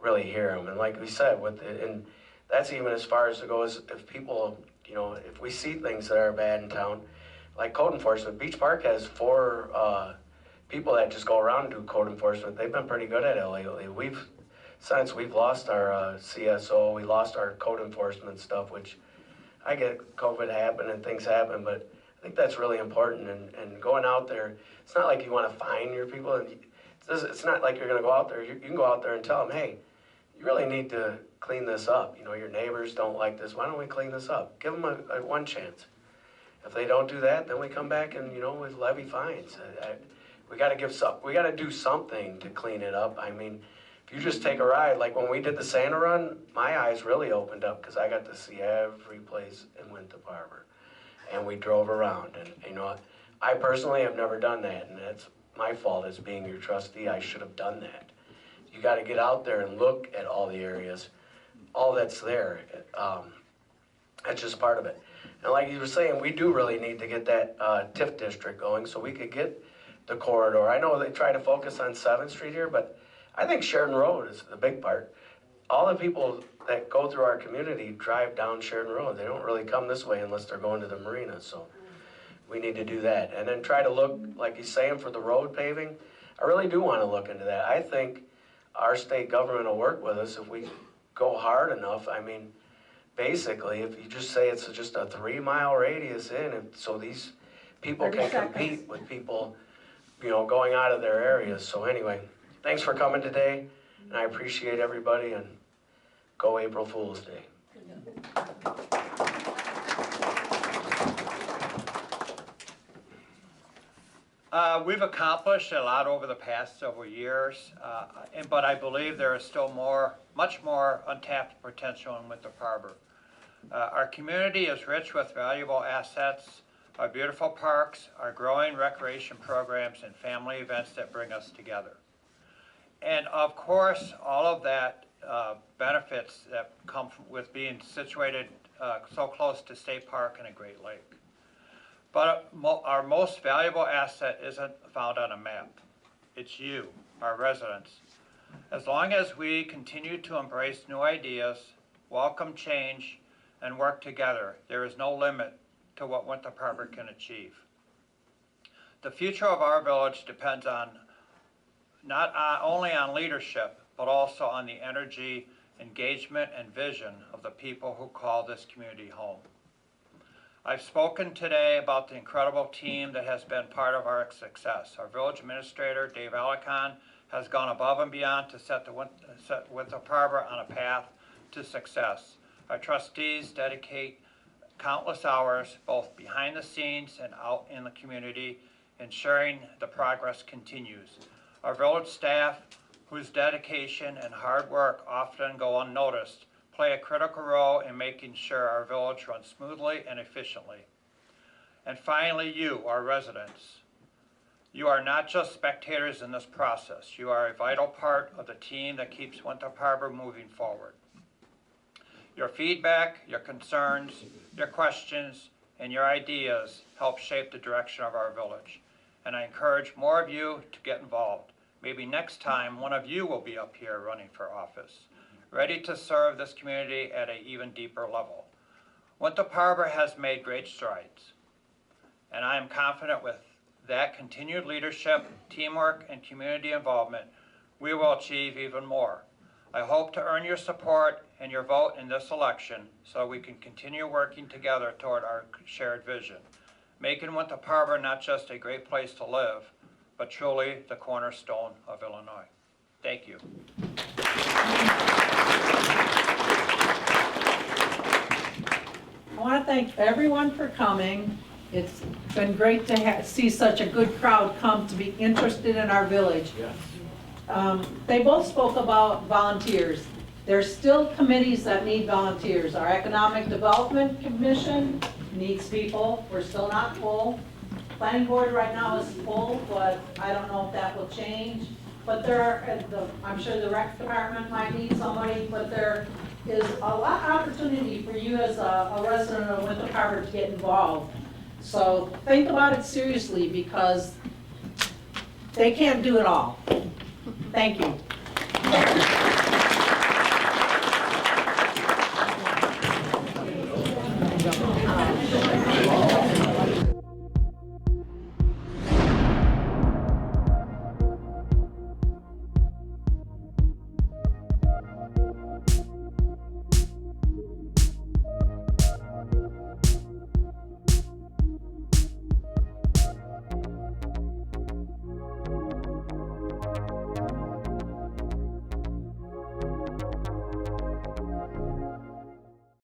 really hear them. And like we said, and that's even as far as it goes. If people, if we see things that are bad in town, like code enforcement, Beach Park has 4 people that just go around and do code enforcement. They've been pretty good at it lately. Since we've lost our CSO, we lost our code enforcement stuff, which I get COVID happen and things happen, but I think that's really important. And going out there, it's not like you want to fine your people. It's not like you're going to go out there. You can go out there and tell them, hey, you really need to clean this up. Your neighbors don't like this. Why don't we clean this up? Give them a one chance. If they don't do that, then we come back and, we levy fines. We got to do something to clean it up. I mean, if you just take a ride, like when we did the Santa Run, my eyes really opened up because I got to see every place in Winthrop Harbor. And we drove around. And, I personally have never done that. And that's my fault as being your trustee. I should have done that. You got to get out there and look at all the areas, all that's there. That's just part of it. And like you were saying, we do really need to get that TIF district going so we could get the corridor. I know they try to focus on 7th Street here, but I think Sheridan Road is the big part. All the people that go through our community drive down Sheridan Road. They don't really come this way unless they're going to the marina. So we need to do that. And then try to look, like he's saying, for the road paving. I really do want to look into that. I think our state government will work with us if we go hard enough. I mean, basically, if you just say it's just a 3-mile radius in, and so these people can compete with people going out of their areas. So anyway, thanks for coming today, and I appreciate everybody, and go April Fool's Day. We've accomplished a lot over the past several years, but I believe there is still much more untapped potential in Winthrop Harbor. Our community is rich with valuable assets, our beautiful parks, our growing recreation programs, and family events that bring us together. And of course, all of that benefits that come with being situated so close to State Park and a Great Lake. But our most valuable asset isn't found on a map. It's you, our residents. As long as we continue to embrace new ideas, welcome change, and work together, there is no limit to what Winthrop Harbor can achieve. The future of our village depends on not only on leadership, but also on the energy, engagement, and vision of the people who call this community home. I've spoken today about the incredible team that has been part of our success. Our village administrator, Dave Alicon, has gone above and beyond to set Winthrop Harbor on a path to success. Our trustees dedicate countless hours, both behind the scenes and out in the community, ensuring the progress continues. Our village staff, whose dedication and hard work often go unnoticed, play a critical role in making sure our village runs smoothly and efficiently. And finally, you, our residents. You are not just spectators in this process. You are a vital part of the team that keeps Winthrop Harbor moving forward. Your feedback, your concerns, your questions, and your ideas help shape the direction of our village. And I encourage more of you to get involved. Maybe next time one of you will be up here running for office, ready to serve this community at an even deeper level. Winthrop Harbor has made great strides, and I am confident with that continued leadership, teamwork, and community involvement, we will achieve even more. I hope to earn your support and your vote in this election so we can continue working together toward our shared vision, making Winthrop Harbor not just a great place to live, but truly the cornerstone of Illinois. Thank you. I want to thank everyone for coming. It's been great to see such a good crowd come to be interested in our village. They both spoke about volunteers. There's still committees that need volunteers. Our Economic Development Commission needs people. We're still not full. Planning Board right now is full, but I don't know if that will change. But I'm sure the Rec Department might need somebody, but there is a lot of opportunity for you as a resident of Winthrop Harbor to get involved. So think about it seriously, because they can't do it all. Thank you.